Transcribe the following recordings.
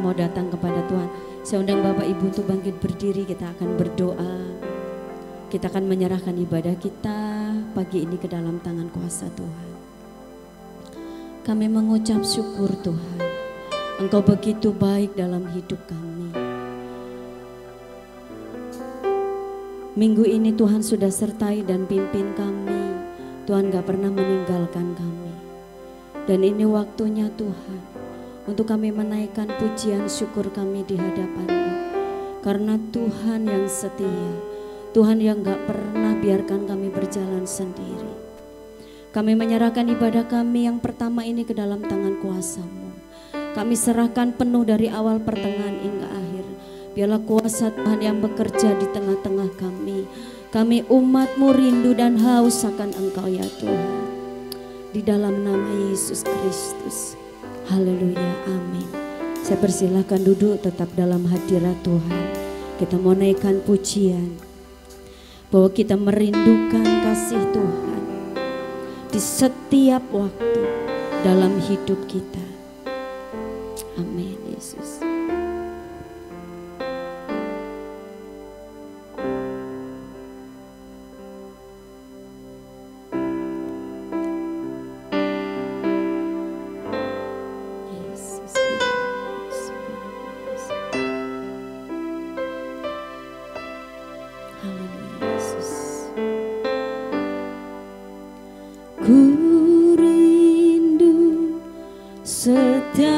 mau datang kepada Tuhan. Saya undang Bapak Ibu untuk bangkit berdiri, kita akan berdoa. Kita akan menyerahkan ibadah kita pagi ini ke dalam tangan kuasa Tuhan. Kami mengucap syukur Tuhan, Engkau begitu baik dalam hidup kami. Minggu ini Tuhan sudah sertai dan pimpin kami. Tuhan gak pernah meninggalkan kami. Dan ini waktunya Tuhan untuk kami menaikkan pujian syukur kami di hadapan-Mu. Karena Tuhan yang setia, Tuhan yang gak pernah biarkan kami berjalan sendiri. Kami menyerahkan ibadah kami yang pertama ini ke dalam tangan kuasa-Mu. Kami serahkan penuh dari awal pertengahan hingga akhir. Biarlah kuasa Tuhan yang bekerja di tengah-tengah kami. Kami umat-Mu rindu dan haus akan Engkau ya Tuhan. Di dalam nama Yesus Kristus. Haleluya, amin. Saya persilahkan duduk tetap dalam hadirat Tuhan. Kita mau naikkan pujian. Bahwa kita merindukan kasih Tuhan di setiap waktu dalam hidup kita. Amin Yesus. Ku rindu setiap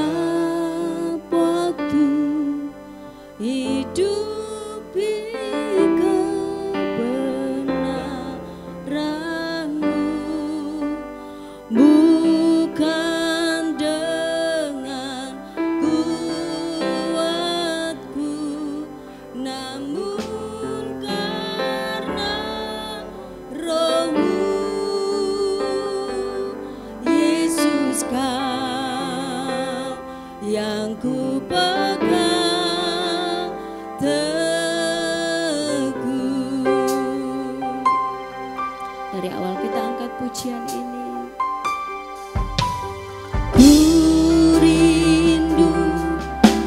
waktu hidup di kebenaran-Mu, bukan dengan kuatku, namun karena Roh-Mu. Yang ku pegang teguh. Dari awal kita angkat pujian ini. Ku rindu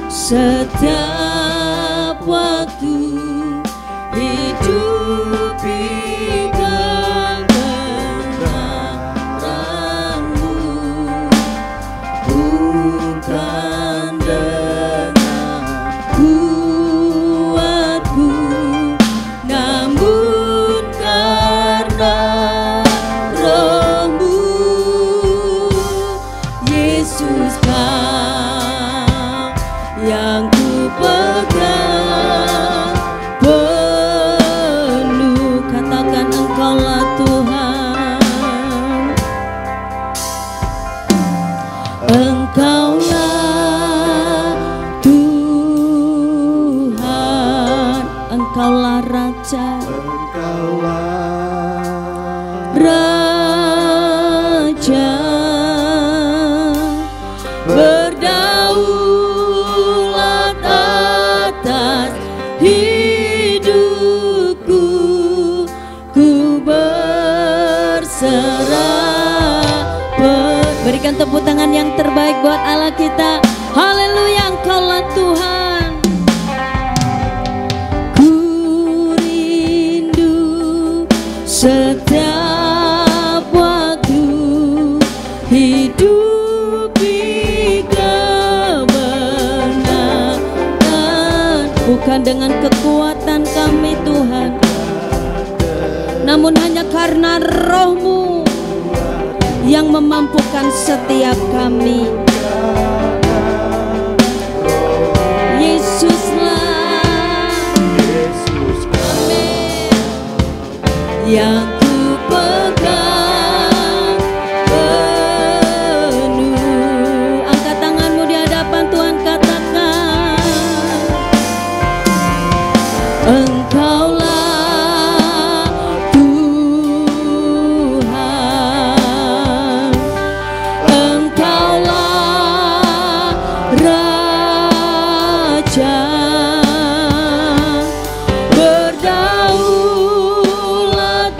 setiap waktu hidup di kebenaran-Mu, bukan dengan kuatku, namun karena Roh-Mu. Yesus, Kau yang ku pegang penuh. Katakan Engkaulah Tuhan, Engkaulah Tuhan, Engkaulah Raja, Engkaulah Raja, berdaulat atas hidupku. Ku berserah. Berikan tepuk tangan yang terbaik buat Allah kita. Haleluya, Engkaulah Tuhan. Ku rindu setiap waktu hidup di kebenaran, bukan dengan kekuatan kami Tuhan, namun hanya karena Roh-Mu yang memampukan setiap kami. Yesuslah, amin, yang ku pegang penuh. Angkat tanganmu di hadapan Tuhan, katakan Engkaulah Tuhan, Engkaulah Raja, berdaulat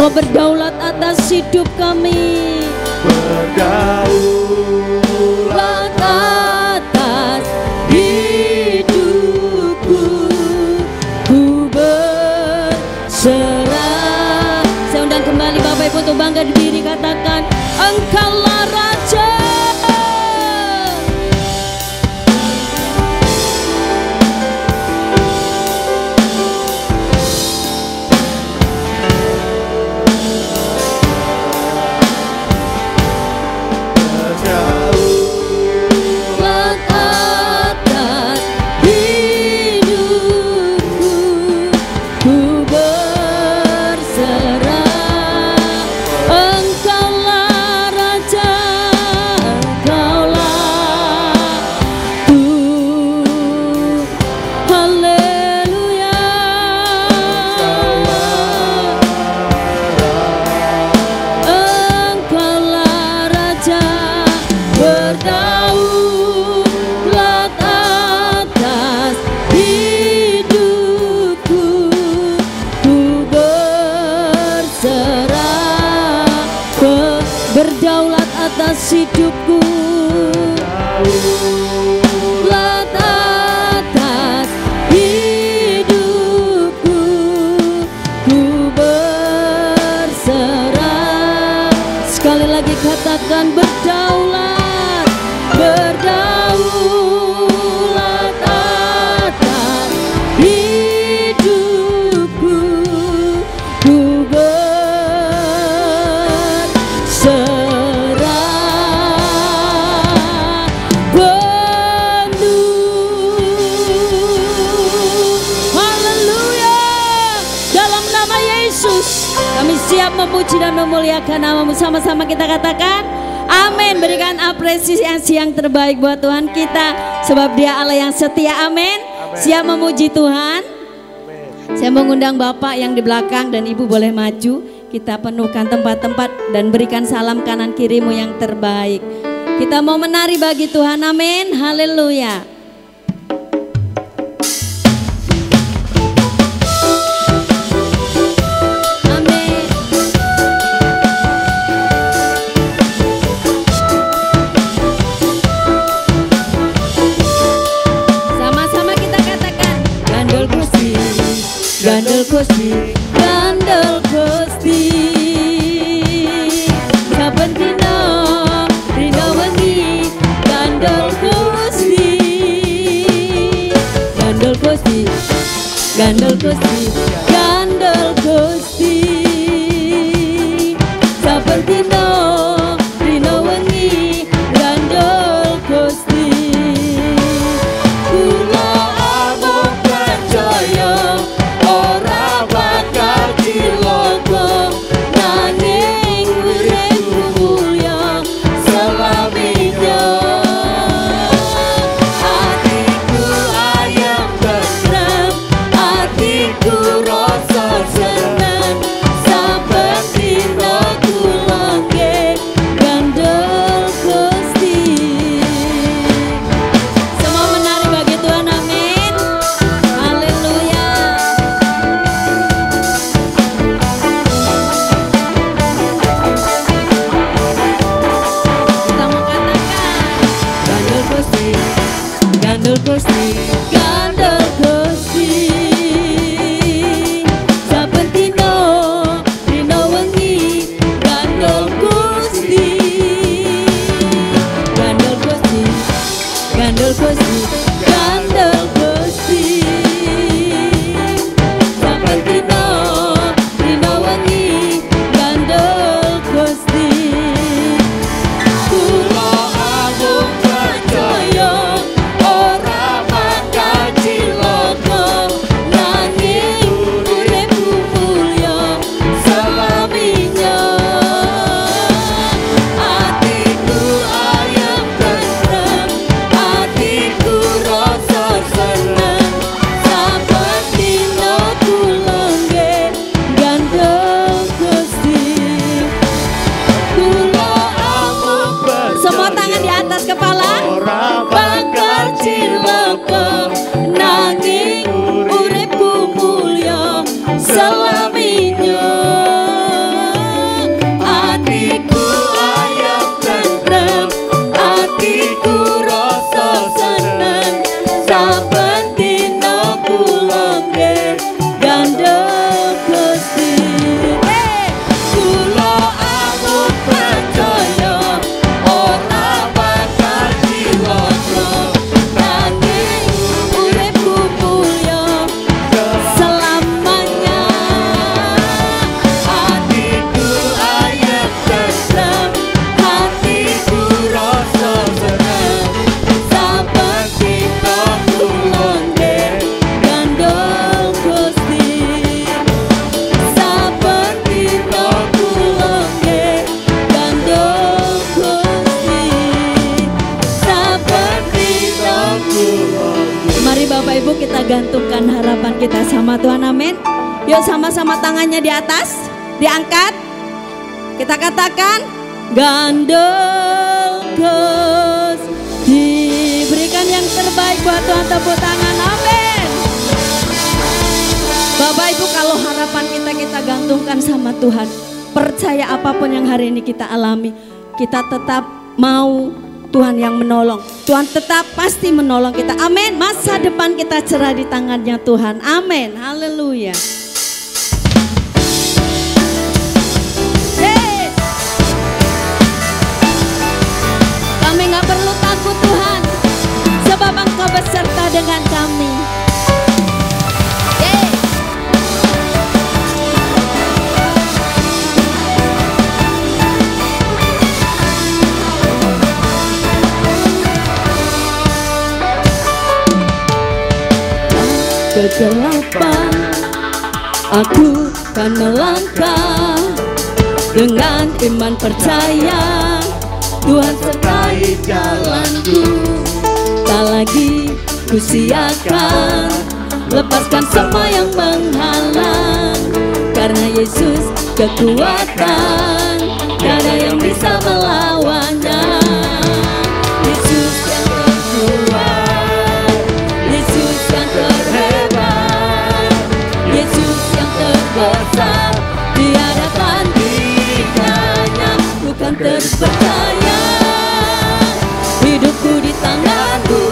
Engkau berdaulat atas hidup kami. Berdaulat Atas hidupku, ku berserah. Saya undang kembali Bapak Ibu untuk bangga diri, katakan Engkaulah Raja. Berdaulat atas hidupku, berdaulat atas hidupku, ku berserah. Sekali lagi katakan berdaulat, berdaulat atas hidupku, ku siap memuji dan memuliakan nama-Mu. Sama-sama kita katakan amin. Berikan apresiasi yang terbaik buat Tuhan kita, sebab Dia Allah yang setia. Amin. Siap memuji Tuhan. Saya mengundang Bapak yang di belakang dan Ibu boleh maju. Kita penuhkan tempat-tempat dan berikan salam kanan kirimu yang terbaik. Kita mau menari bagi Tuhan. Amin. Haleluya. Gandel Gusti, Gandel Gusti, saben dina rina wengi. Gandel Gusti, Gandel Gusti, Gandel Gusti, Gandel Gusti, saben dina rina wengi. Gandel Gusti, kula amung percaya nanging uripku mulya selaminya. Hatiku ayam tentrem, hatiku bersama Tuhan, amin. Yuk sama-sama tangannya di atas, diangkat. Kita katakan, Gandolkos, diberikan yang terbaik buat Tuhan, tepuk tangan, amin. Bapak Ibu, kalau harapan kita gantungkan sama Tuhan, percaya apapun yang hari ini kita alami, kita tetap mau Tuhan yang menolong. Tuhan tetap pasti menolong kita, amin. Masa depan kita cerah di tangannya Tuhan, amin. Haleluya. Kami gak perlu takut Tuhan, sebab Engkau beserta dengan kami. Kegelapan, aku kan melangkah dengan iman percaya, Tuhan sertai jalanku. Tak lagi ku siakan, lepaskan semua yang menghalang, karena Yesus kekuatan, gak ada yang bisa melawannya. Yesus yang terkuat, Yesus yang terhebat, Yesus yang terbesar, tiada tandingannya. Ku kan terus percaya, hidupku di tanganmu,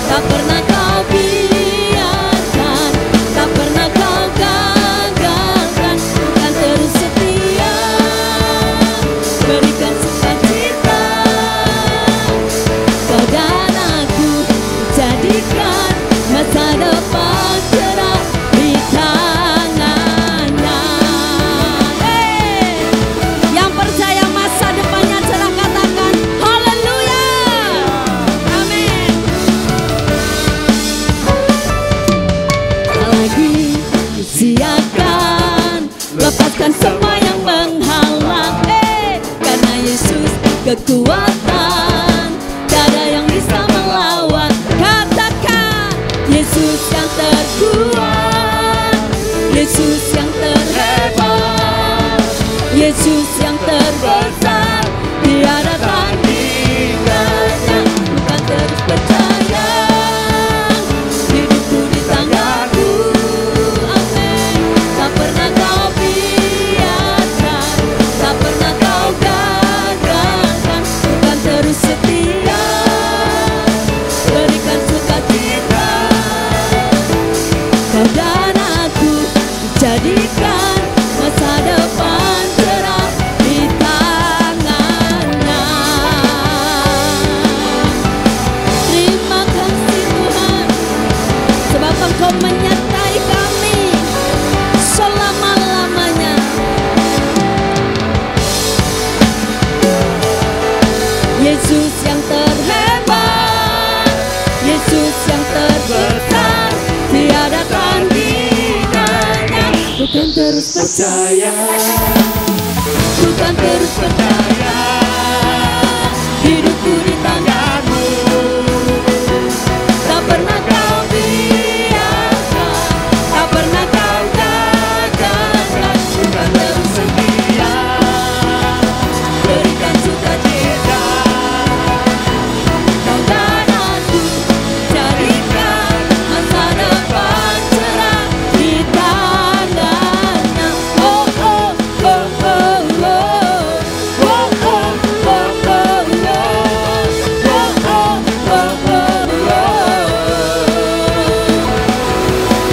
tak pernah kau biarkan, tak pernah kau gagalkan. Ku kan terus setia, berikan sukacita, kau dan aku jadikan masa depan cerah di tangannya. Yang percaya masa depannya cerah katakan haleluya, amin. Tak lagi siakan, lepaskan semua yang menghalang, karena Yesus kekuatan, tak ada yang bisa melawan. Katakan Yesus yang terkuat, Yesus yang terhebat, Yesus yang terbesar, tiada tandingannya. Bukan terus percaya, hidupku di tanganmu, amin. Tak pernah kau biarkan, tak pernah kau gagalkan. Bukan terus setia, berikan sukacita, kau dan aku dijadikan masa depan cerah di tangannya. Terima kasih Tuhan, sebab Engkau menyertai kami selama-lamanya. Yesus yang terhebat, Yesus yang terbesar, tiada tandingannya. Bukan terus percaya, bukan terus percaya, hidupku di tanganmu, tak pernah kau biarkan, tak pernah kau gagalkan. Bukan terus setia, berikan sukacita, kau dan aku jadikan masa depan cerah di tangannya. Oh oh oh oh oh, oh oh oh oh oh, oh oh oh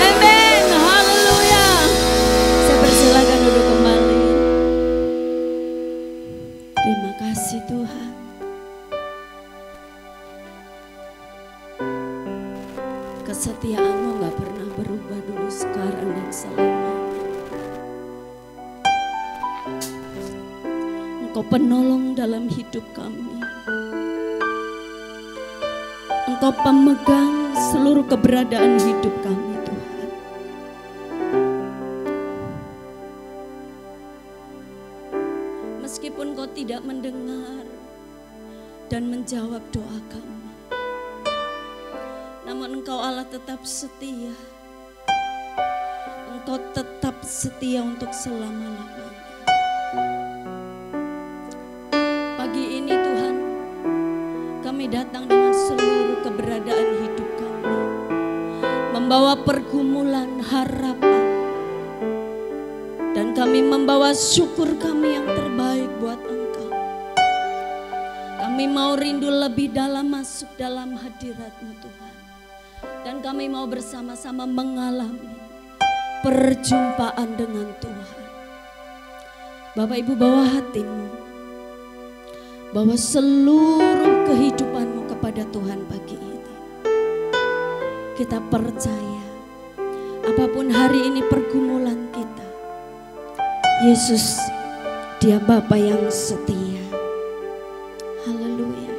amin, haleluya. Saya persilakan duduk kembali. Terima kasih Tuhan. Kesetiaan-Mu gak pernah berubah dulu, sekarang dan selamanya. Engkau penolong dalam hidup kami. Engkau pemegang seluruh keberadaan hidup kami Tuhan. Meskipun Kau tidak mendengar dan menjawab doa kami, namun Engkau Allah tetap setia. Engkau tetap setia untuk selama-lamanya. Pagi ini Tuhan, kami datang dengan seluruh keberadaan hidup kami, membawa pergumulan harapan, dan kami membawa syukur kami yang terbaik buat Engkau. Kami mau rindu lebih dalam masuk dalam hadirat-Mu Tuhan, dan kami mau bersama-sama mengalami perjumpaan dengan Tuhan. Bapak Ibu, bawa hatimu, bawa seluruh kehidupanmu kepada Tuhan pagi ini. Kita percaya apapun hari ini pergumulan kita, Yesus, Dia Bapa yang setia. Haleluya.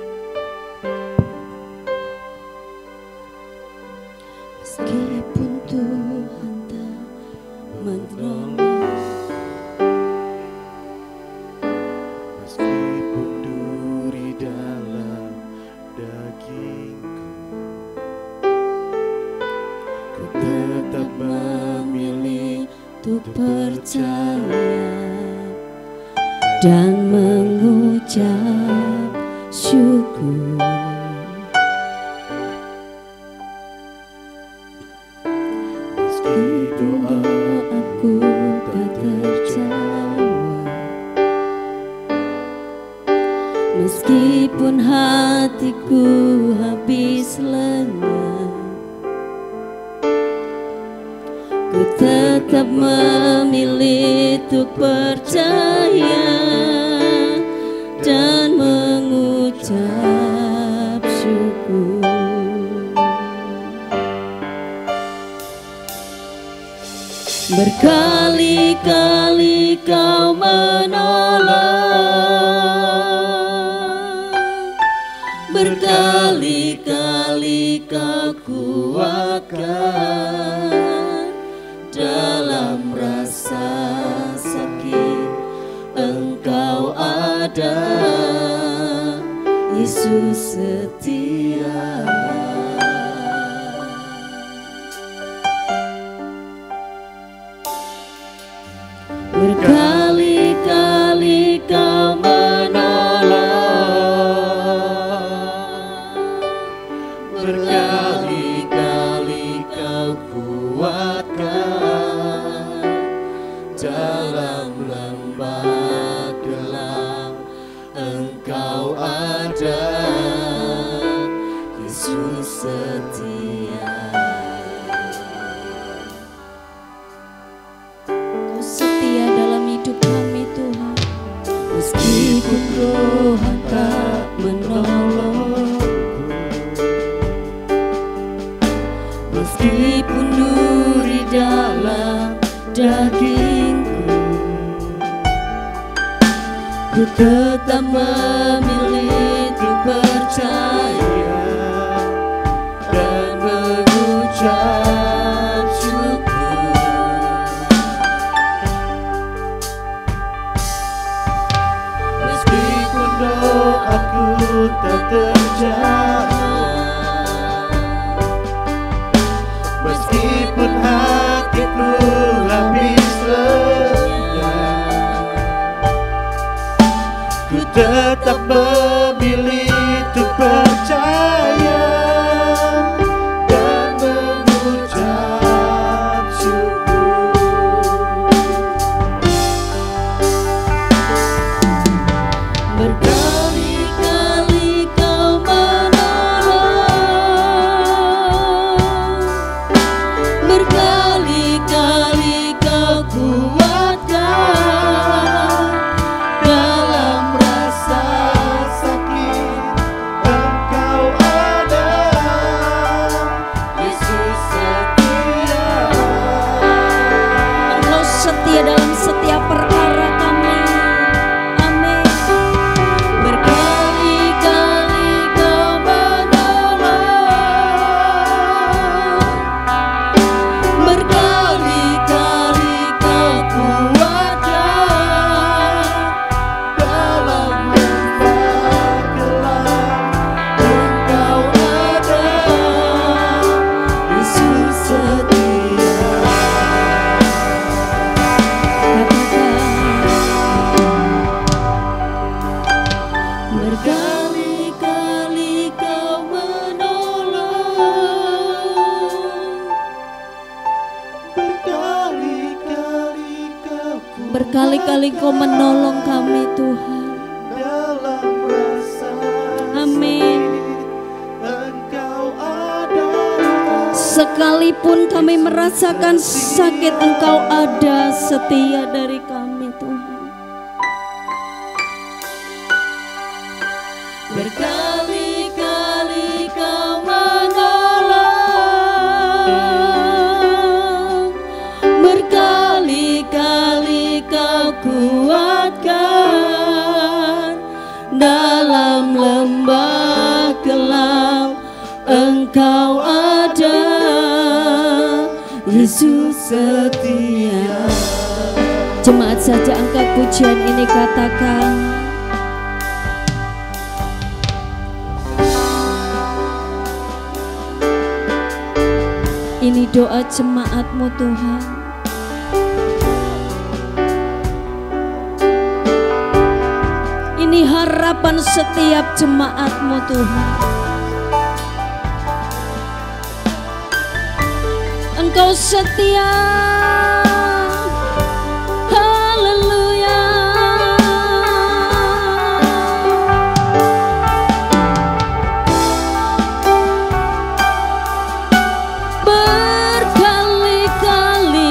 Meskipun Tuhan tak menolong, meskipun duri dalam dagingku, ku tetap memilih untuk percaya dan mengucap syukur. meski Doaku tak terjawab, meskipun hatiku habis lenyap, ku tetap memilih untuk percaya dan mengucap syukur. Berkali-kali Kau menolong, berkali-kali Kau kuatkan. Dalam rasa sakit Engkau ada, Yesus setia. Berkali-kali Kau menolong, berkali-kali Kau kuatkan. Dalam lembah gelap Engkau ada, Yesus setia. Kau setia dalam hidup kami Tuhan. Meskipun Tuhan tak menolong, meskipun duri dalam dagingku, ku tetap memilih untuk percaya Dan mengucap syukur. Meskipun doaku tak terjawab, meskipun hatiku habis lenyap, ku tetap memilih untuk percaya dan mengucap syukur. Berkali-kali Kau menolong, berkali-kali Kau kuatkan. Dalam rasa sakit Engkau ada, Yesus setia. Engkau setia dalam setiap perkara kami. Amin. Engkau menolong kami Tuhan. dalam rasa Amin. Engkau ada. Sekalipun kami merasakan sakit, Engkau ada setia dari kami Tuhan. Berkali-kali Kau menolong, berkali-kali Kau kuatkan. Dalam lembah gelap Engkau ada, Yesus setia. Jemaat saja angkat pujian ini, katakan, ini doa jemaat-Mu Tuhan. Ini harapan setiap jemaat-Mu Tuhan. Engkau setia. Haleluya. Berkali-kali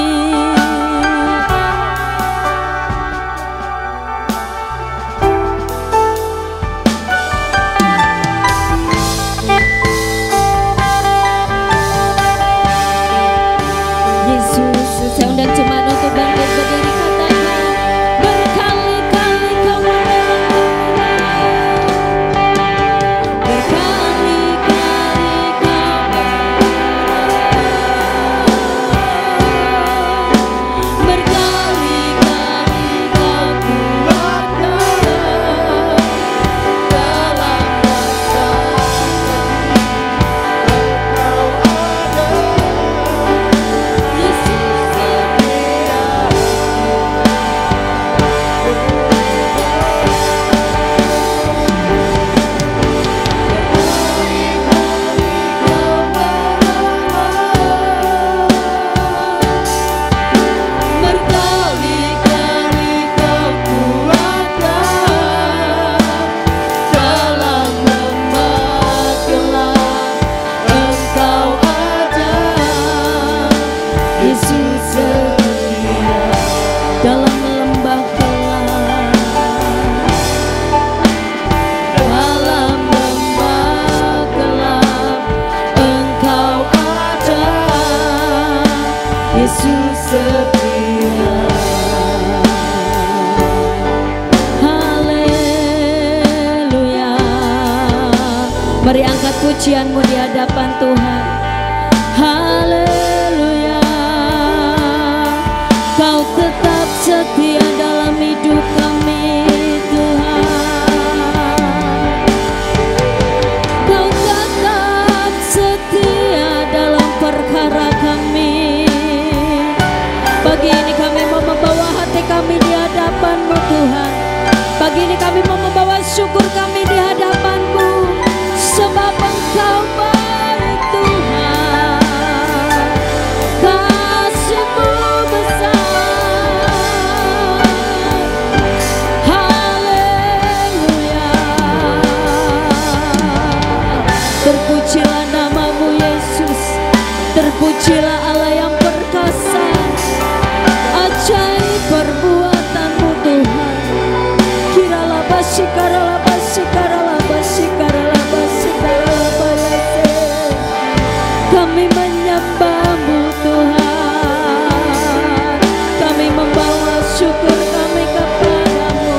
Yesus, saya undang jemaat untuk bangkit berdiri, katakan, berkali-kali Kau menolong, berkali-kali Kau menolong, berkali-kali Kau kuatkan. Dalam masa Yesus setia. Berkali-kali Kau kuatkan. Dalam lembah gelap Engkau ada, Yesus setia. Dalam lembah gelap, dalam lembah gelap Engkau ada, Yesus setia. Haleluya. Mari angkat pujian-Mu di hadapan Tuhan. Haleluya. Kau tetap setia dalam hidup kami Tuhan. Kau tetap setia dalam perkara kami. Pagi ini kami mau membawa hati kami di hadapan-Mu Tuhan. Pagi ini kami mau membawa syukur kami di hadapan-Mu, sebab Engkau baik Tuhan. Kasih-Mu besar. Haleluya. Terpujilah nama-Mu Yesus. Terpujilah Allah yang perkasa. Ajaib perbuatan-Mu Tuhan. Kiralah basikaralah basikaralah basikaralah basikaralah bayase. Kami menyembah-Mu Tuhan. Kami membawa syukur kami kepada-Mu.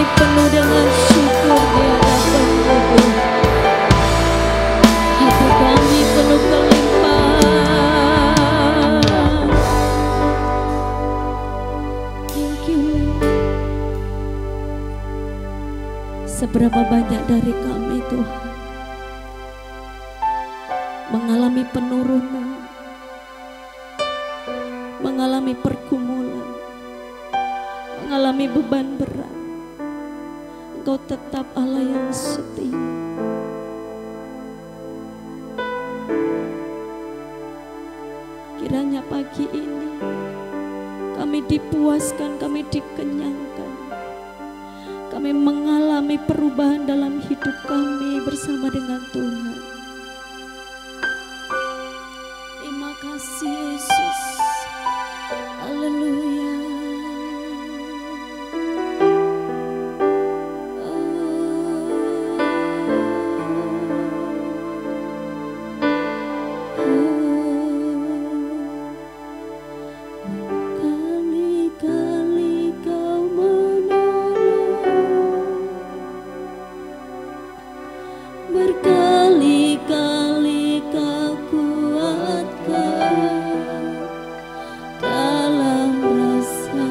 kami penuh dengan syukur di hadapan-Mu Tuhan. Hati kami penuh kelimpahan. Thank you. Seberapa banyak dari kami Tuhan mengalami penurunan, mengalami pergumulan, mengalami beban berat. Engkau tetap Allah yang setia. Kiranya pagi ini kami dipuaskan, kami dikenyangkan, kami mengalami perubahan dalam hidup kami bersama dengan Tuhan. Terima kasih Yesus. Haleluya. Berkali-kali Kau menolong, berkali-kali Kau kuatkan dalam rasa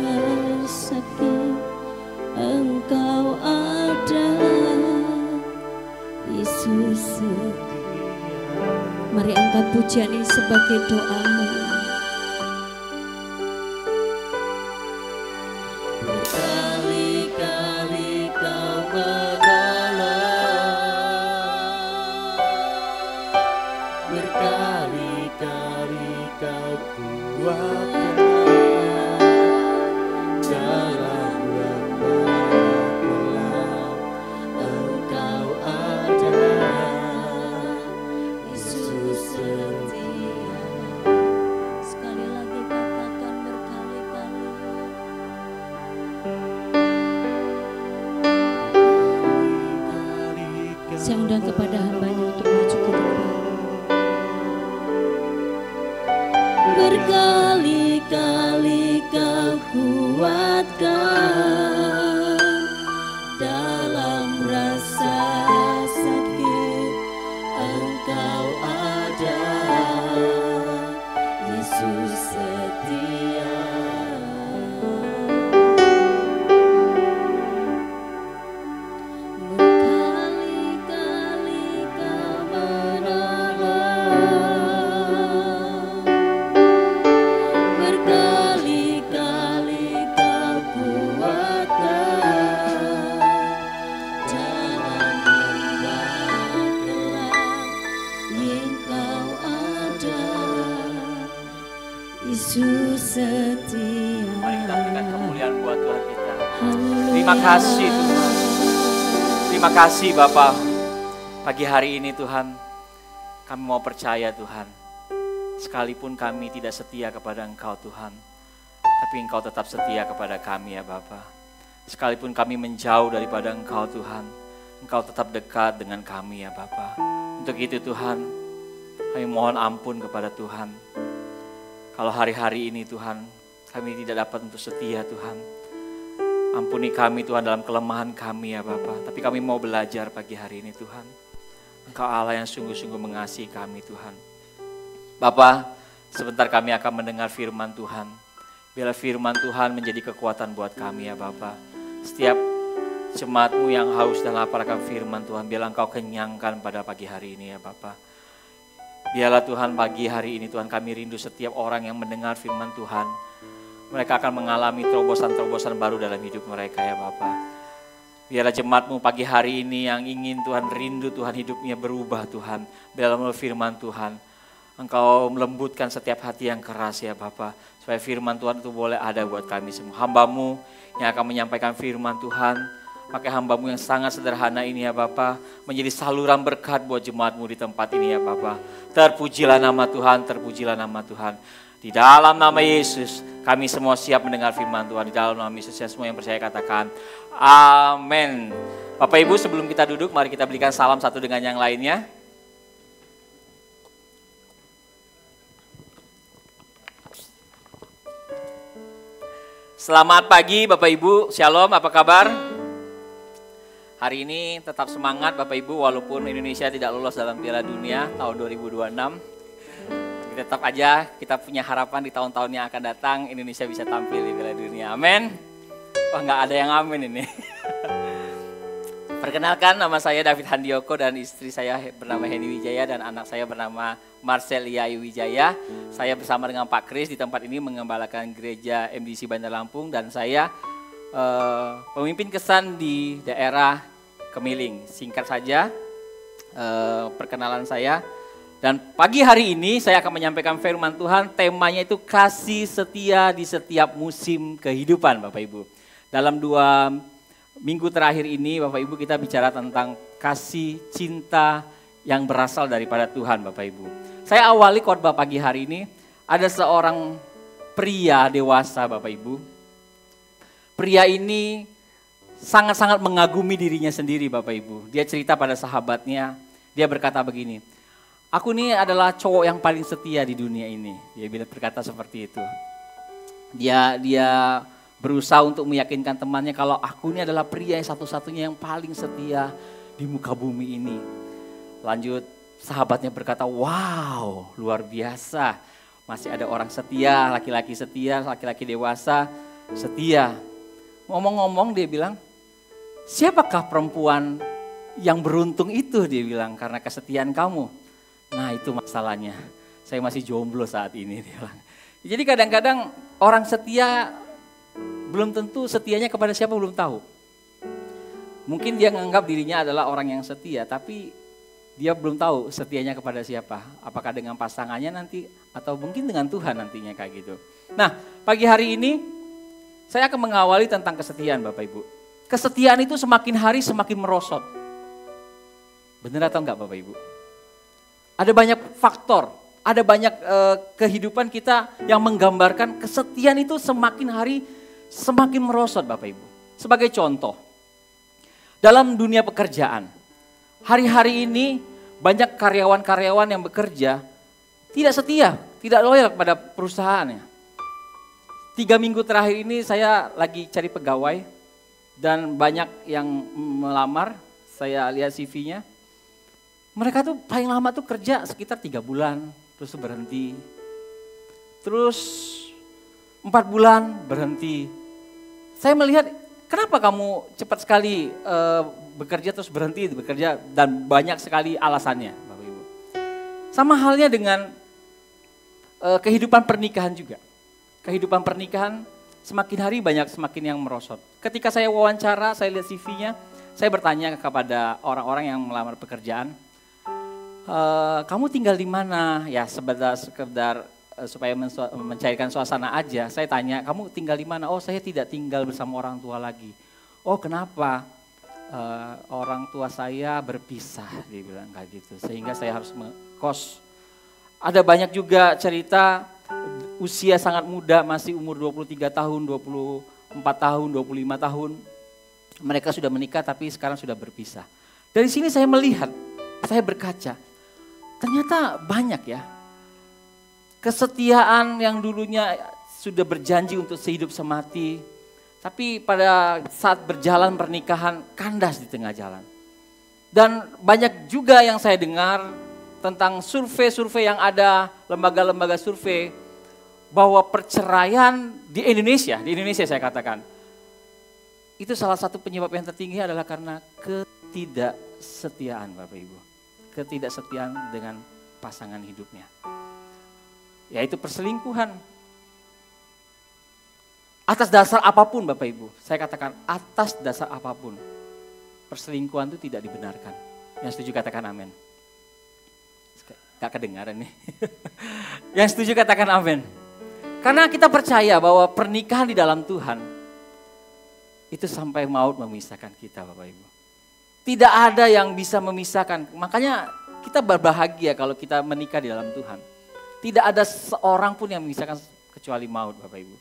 sakit. Engkau ada, Yesus. Mari angkat pujian ini sebagai doamu. Berkali-kali Kau menolong, Berkali-kali Kau kuatkan dalam lembah gelap. Engkau ada, Yesus setia. Sekali lagi katakan berkali-kali. Saya undang kepada hamba-Nya untuk maju ke depan. Berkali-kali Kau kuatkan dalam rasa sakit. Engkau ada, Yesus setia. Berkali-kali Kau menolong, berkali-kali Kau kuatkan dalam lembah gelap. Engkau ada, Yesus setia. Mari kita berikan kemuliaan buat Tuhan kita. Haleluya. Terima kasih Tuhan. Terima kasih Bapa. Pagi hari ini Tuhan, kami mau percaya Tuhan. Sekalipun kami tidak setia kepada Engkau Tuhan, tapi Engkau tetap setia kepada kami ya Bapa. Sekalipun kami menjauh daripada Engkau Tuhan, Engkau tetap dekat dengan kami ya Bapa. Untuk itu Tuhan, kami mohon ampun kepada Tuhan. Kalau hari-hari ini Tuhan, kami tidak dapat untuk setia Tuhan. Ampuni kami Tuhan dalam kelemahan kami ya Bapa. Tapi kami mau belajar pagi hari ini Tuhan. Engkau Allah yang sungguh-sungguh mengasihi kami Tuhan. Bapa, sebentar kami akan mendengar firman Tuhan. Biarlah firman Tuhan menjadi kekuatan buat kami ya Bapa. Setiap jemaat-Mu yang haus dan lapar akan firman Tuhan, biarlah Engkau kenyangkan pada pagi hari ini ya Bapa. Biarlah Tuhan pagi hari ini Tuhan kami rindu setiap orang yang mendengar firman Tuhan. Mereka akan mengalami terobosan-terobosan baru dalam hidup mereka ya Bapa. Biarlah jemaat-Mu pagi hari ini yang ingin Tuhan rindu Tuhan hidupnya berubah Tuhan. Dalam firman Tuhan, Engkau melembutkan setiap hati yang keras ya Bapa. Supaya firman Tuhan itu boleh ada buat kami semua. Hamba-Mu yang akan menyampaikan firman Tuhan. Pakai hamba-Mu yang sangat sederhana ini ya Bapa. Menjadi saluran berkat buat jemaat-Mu di tempat ini ya Bapa. Terpujilah nama Tuhan, terpujilah nama Tuhan. Di dalam nama Yesus, kami semua siap mendengar firman Tuhan. Di dalam nama Yesus, ya semua yang percaya katakan, amin. Bapak Ibu, sebelum kita duduk, mari kita berikan salam satu dengan yang lainnya. Selamat pagi Bapak Ibu, Shalom, apa kabar? Hari ini tetap semangat Bapak Ibu, walaupun Indonesia tidak lolos dalam Piala Dunia tahun 2026. Tetap aja kita punya harapan di tahun-tahun yang akan datang Indonesia bisa tampil di Piala Dunia. Amin. Wah, nggak ada yang amin ini. Perkenalkan, nama saya David Handioko dan istri saya bernama Heni Wijaya dan anak saya bernama Marcelia Wijaya. Saya bersama dengan Pak Kris di tempat ini mengembalakan gereja MDC Bandar Lampung dan saya pemimpin kesan di daerah Kemiling. Singkat saja perkenalan saya. Dan pagi hari ini saya akan menyampaikan firman Tuhan, temanya itu kasih setia di setiap musim kehidupan Bapak Ibu. Dalam 2 minggu terakhir ini Bapak Ibu kita bicara tentang kasih cinta yang berasal daripada Tuhan Bapak Ibu. Saya awali khotbah pagi hari ini, ada seorang pria dewasa Bapak Ibu. Pria ini sangat-sangat mengagumi dirinya sendiri Bapak Ibu. Dia cerita pada sahabatnya, dia berkata begini, aku ini adalah cowok yang paling setia di dunia ini. Dia berkata seperti itu. Dia berusaha untuk meyakinkan temannya kalau aku ini adalah pria yang satu-satunya yang paling setia di muka bumi ini. Lanjut sahabatnya berkata, wow luar biasa. Masih ada orang setia, laki-laki dewasa setia. Ngomong-ngomong dia bilang, siapakah perempuan yang beruntung itu? Dia bilang, karena kesetiaan kamu. Nah itu masalahnya, saya masih jomblo saat ini. Dia bilang. Jadi kadang-kadang orang setia belum tentu setianya kepada siapa belum tahu. Mungkin dia menganggap dirinya adalah orang yang setia, tapi dia belum tahu setianya kepada siapa. Apakah dengan pasangannya nanti atau mungkin dengan Tuhan nantinya kayak gitu. Nah pagi hari ini saya akan mengawali tentang kesetiaan Bapak Ibu. Kesetiaan itu semakin hari semakin merosot. Benar atau enggak Bapak Ibu? Ada banyak faktor, ada banyak kehidupan kita yang menggambarkan kesetiaan itu semakin hari semakin merosot Bapak Ibu. Sebagai contoh, dalam dunia pekerjaan, hari-hari ini banyak karyawan-karyawan yang bekerja tidak setia, tidak loyal kepada perusahaannya. 3 minggu terakhir ini saya lagi cari pegawai dan banyak yang melamar, saya lihat CV-nya. Mereka tuh paling lama tuh kerja sekitar 3 bulan, terus berhenti. Terus 4 bulan berhenti. Saya melihat kenapa kamu cepat sekali bekerja terus berhenti bekerja dan banyak sekali alasannya Bapak Ibu. Sama halnya dengan kehidupan pernikahan juga. Kehidupan pernikahan semakin hari semakin yang merosot. Ketika saya wawancara, saya lihat CV-nya, saya bertanya kepada orang-orang yang melamar pekerjaan, kamu tinggal di mana? Ya sekedar supaya mencairkan suasana aja, saya tanya, kamu tinggal di mana? Oh saya tidak tinggal bersama orang tua lagi. Oh kenapa? Orang tua saya berpisah, dia bilang kayak gitu, sehingga saya harus ngekos. Ada banyak juga cerita, usia sangat muda, masih umur 23 tahun, 24 tahun, 25 tahun. Mereka sudah menikah tapi sekarang sudah berpisah. Dari sini saya melihat, saya berkaca, ternyata banyak ya. Kesetiaan yang dulunya sudah berjanji untuk sehidup semati, tapi pada saat berjalan pernikahan kandas di tengah jalan. Dan banyak juga yang saya dengar tentang survei-survei yang ada, lembaga-lembaga survei, bahwa perceraian di Indonesia saya katakan, itu salah satu penyebab yang tertinggi adalah karena ketidaksetiaan Bapak Ibu. Ketidaksetiaan dengan pasangan hidupnya. Yaitu perselingkuhan. Atas dasar apapun Bapak Ibu, saya katakan atas dasar apapun, perselingkuhan itu tidak dibenarkan. Yang setuju katakan amin. Gak kedengaran nih. Yang setuju katakan amin. Karena kita percaya bahwa pernikahan di dalam Tuhan itu sampai maut memisahkan kita Bapak Ibu. Tidak ada yang bisa memisahkan. Makanya kita berbahagia kalau kita menikah di dalam Tuhan. Tidak ada seorang pun yang memisahkan kecuali maut Bapak Ibu.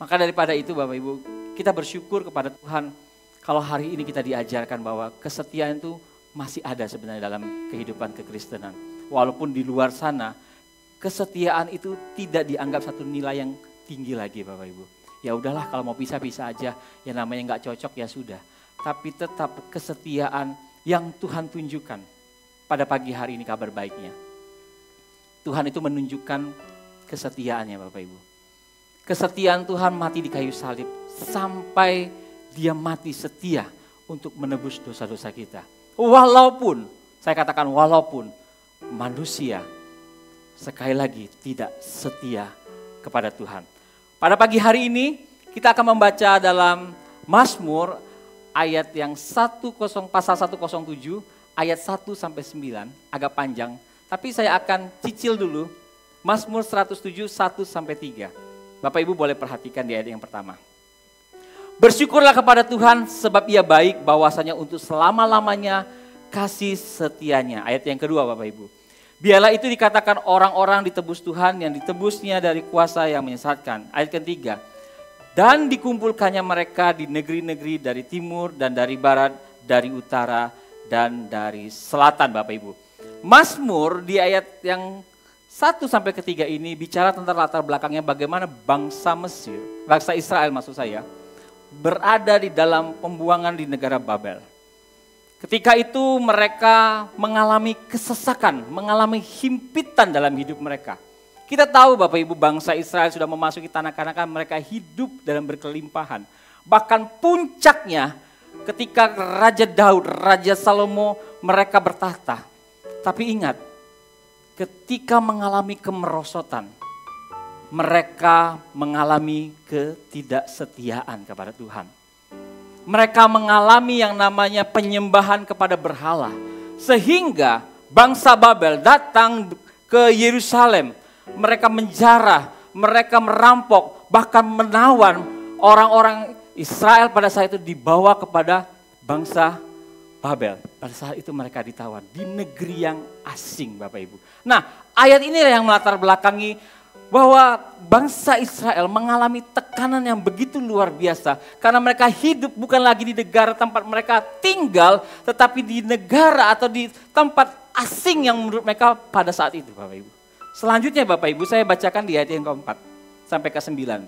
Maka daripada itu Bapak Ibu, kita bersyukur kepada Tuhan kalau hari ini kita diajarkan bahwa kesetiaan itu masih ada sebenarnya dalam kehidupan kekristenan. Walaupun di luar sana kesetiaan itu tidak dianggap satu nilai yang tinggi lagi Bapak Ibu. Ya udahlah kalau mau pisah-pisah aja, yang namanya nggak cocok ya sudah. tapi tetap kesetiaan yang Tuhan tunjukkan. Pada pagi hari ini kabar baiknya, Tuhan itu menunjukkan kesetiaannya Bapak Ibu. Kesetiaan Tuhan mati di kayu salib sampai dia mati setia untuk menebus dosa-dosa kita. Walaupun, saya katakan walaupun manusia sekali lagi tidak setia kepada Tuhan. Pada pagi hari ini kita akan membaca dalam Mazmur ayat yang pasal 107 ayat 1 sampai 9, agak panjang. Tapi saya akan cicil dulu Mazmur 107 1 sampai 3. Bapak Ibu boleh perhatikan di ayat yang pertama. Bersyukurlah kepada Tuhan sebab Ia baik, bahwasanya untuk selama-lamanya kasih setianya. Ayat yang kedua Bapak Ibu. Biarlah itu dikatakan orang-orang ditebus Tuhan yang ditebusnya dari kuasa yang menyesatkan. Ayat ketiga. Dan dikumpulkannya mereka di negeri-negeri dari timur dan dari barat, dari utara dan dari selatan Bapak Ibu. Mazmur di ayat yang 1 sampai 3 ini bicara tentang latar belakangnya bagaimana bangsa Mesir, bangsa Israel maksud saya, berada di dalam pembuangan di negara Babel. Ketika itu mereka mengalami kesesakan, mengalami himpitan dalam hidup mereka. Kita tahu Bapak Ibu bangsa Israel sudah memasuki tanah Kanaan, mereka hidup dalam berkelimpahan. Bahkan puncaknya ketika Raja Daud, Raja Salomo mereka bertahta. Tapi ingat, ketika mengalami kemerosotan, mereka mengalami ketidaksetiaan kepada Tuhan. Mereka mengalami yang namanya penyembahan kepada berhala. Sehingga bangsa Babel datang ke Yerusalem. Mereka menjarah, mereka merampok, bahkan menawan orang-orang Israel pada saat itu dibawa kepada bangsa Babel. Pada saat itu mereka ditawan di negeri yang asing Bapak Ibu. Nah ayat ini yang melatar belakangi bahwa bangsa Israel mengalami tekanan yang begitu luar biasa. Karena mereka hidup bukan lagi di negara tempat mereka tinggal, tetapi di negara atau di tempat asing yang menurut mereka pada saat itu Bapak Ibu. Selanjutnya Bapak Ibu saya bacakan di ayat yang keempat sampai ke-9.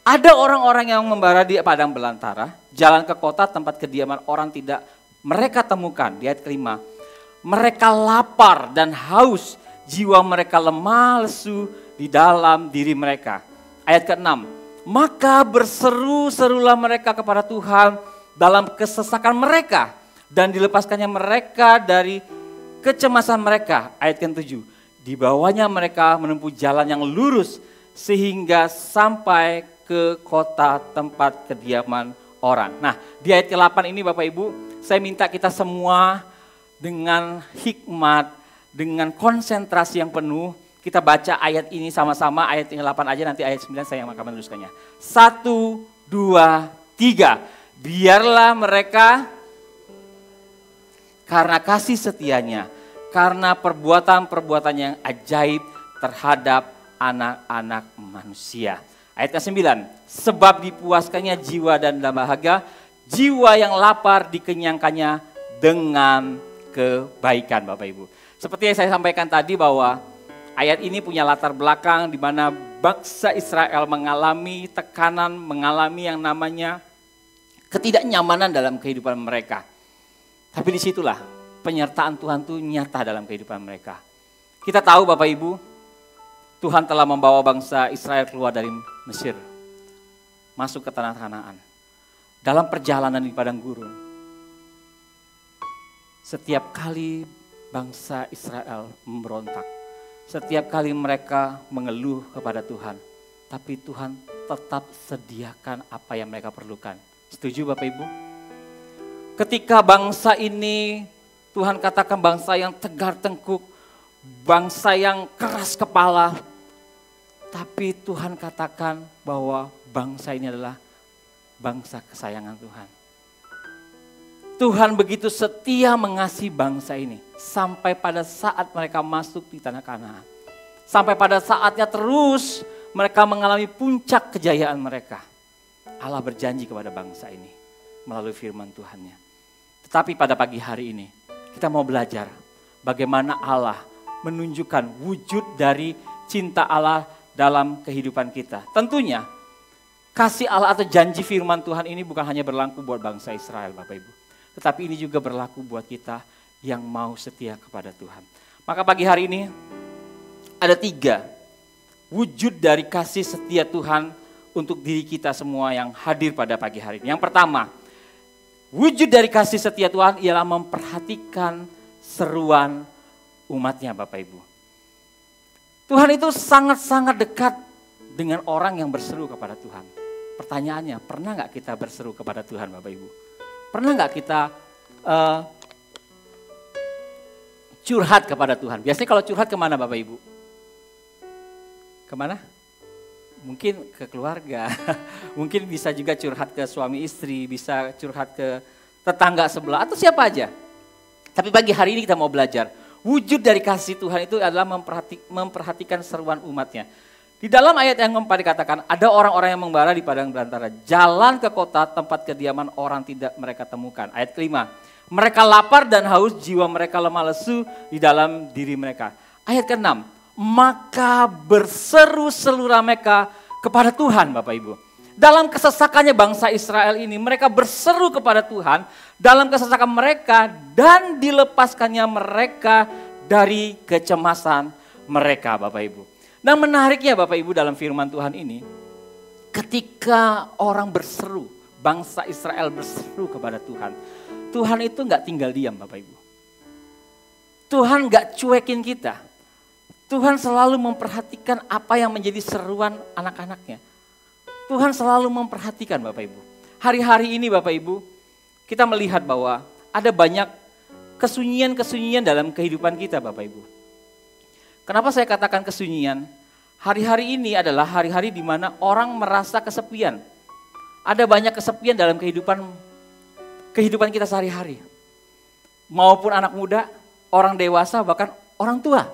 Ada orang-orang yang membara di padang belantara, jalan ke kota tempat kediaman orang tidak mereka temukan. Di ayat ke-5, mereka lapar dan haus, jiwa mereka lemah lesu di dalam diri mereka. Ayat ke-6, maka berseru-serulah mereka kepada Tuhan dalam kesesakan mereka dan dilepaskannya mereka dari kecemasan mereka. Ayat ke-7, dibawanya mereka menempuh jalan yang lurus sehingga sampai ke kota tempat kediaman orang. Nah di ayat ke-8 ini Bapak Ibu, saya minta kita semua dengan hikmat, dengan konsentrasi yang penuh, kita baca ayat ini sama-sama, ayat yang 8 aja, nanti ayat 9 saya yang akan meneruskannya. 1, 2, 3. Biarlah mereka karena kasih setianya, karena perbuatan-perbuatan yang ajaib terhadap anak-anak manusia. Ayat ke-9, sebab dipuaskannya jiwa dan dahaga, jiwa yang lapar dikenyangkannya dengan kebaikan Bapak Ibu. Seperti yang saya sampaikan tadi bahwa ayat ini punya latar belakang di mana bangsa Israel mengalami tekanan, mengalami yang namanya ketidaknyamanan dalam kehidupan mereka. Tapi disitulah penyertaan Tuhan itu nyata dalam kehidupan mereka. Kita tahu Bapak Ibu, Tuhan telah membawa bangsa Israel keluar dari Mesir, masuk ke tanah Kanaan. Dalam perjalanan di padang gurun, setiap kali bangsa Israel memberontak, setiap kali mereka mengeluh kepada Tuhan, tapi Tuhan tetap sediakan apa yang mereka perlukan. Setuju Bapak Ibu? Ketika bangsa ini, Tuhan katakan bangsa yang tegar tengkuk, bangsa yang keras kepala, tapi Tuhan katakan bahwa bangsa ini adalah bangsa kesayangan Tuhan. Tuhan begitu setia mengasihi bangsa ini sampai pada saat mereka masuk di tanah Kanaan. Sampai pada saatnya terus mereka mengalami puncak kejayaan mereka. Allah berjanji kepada bangsa ini melalui firman Tuhannya. Tetapi pada pagi hari ini kita mau belajar bagaimana Allah menunjukkan wujud dari cinta Allah dalam kehidupan kita. Tentunya kasih Allah atau janji firman Tuhan ini bukan hanya berlaku buat bangsa Israel Bapak Ibu. Tetapi ini juga berlaku buat kita yang mau setia kepada Tuhan. Maka pagi hari ini ada 3 wujud dari kasih setia Tuhan untuk diri kita semua yang hadir pada pagi hari ini. Yang pertama, wujud dari kasih setia Tuhan ialah memperhatikan seruan umatnya Bapak Ibu. Tuhan itu sangat-sangat dekat dengan orang yang berseru kepada Tuhan. Pertanyaannya, pernah nggak kita berseru kepada Tuhan Bapak Ibu? Pernah nggak kita curhat kepada Tuhan? Biasanya kalau curhat kemana Bapak Ibu? Kemana? Mungkin ke keluarga, mungkin bisa juga curhat ke suami istri, bisa curhat ke tetangga sebelah atau siapa aja. Tapi pagi hari ini kita mau belajar, wujud dari kasih Tuhan itu adalah memperhatikan seruan umatnya. Di dalam ayat yang keempat dikatakan, ada orang-orang yang membara di padang belantara, jalan ke kota tempat kediaman orang tidak mereka temukan. Ayat kelima, mereka lapar dan haus, jiwa mereka lemah lesu di dalam diri mereka. Ayat keenam, maka berseru-seru mereka kepada Tuhan Bapak Ibu. Dalam kesesakannya bangsa Israel ini, mereka berseru kepada Tuhan dalam kesesakan mereka dan dilepaskannya mereka dari kecemasan mereka Bapak Ibu. Dan menariknya Bapak Ibu dalam firman Tuhan ini, ketika orang berseru, bangsa Israel berseru kepada Tuhan, Tuhan itu gak tinggal diam Bapak Ibu. Tuhan gak cuekin kita. Tuhan selalu memperhatikan apa yang menjadi seruan anak-anaknya. Tuhan selalu memperhatikan Bapak Ibu. Hari-hari ini Bapak Ibu, kita melihat bahwa ada banyak kesunyian-kesunyian dalam kehidupan kita Bapak Ibu. Kenapa saya katakan kesunyian? Hari-hari ini adalah hari-hari di mana orang merasa kesepian. Ada banyak kesepian dalam kehidupan kita sehari-hari. Maupun anak muda, orang dewasa, bahkan orang tua.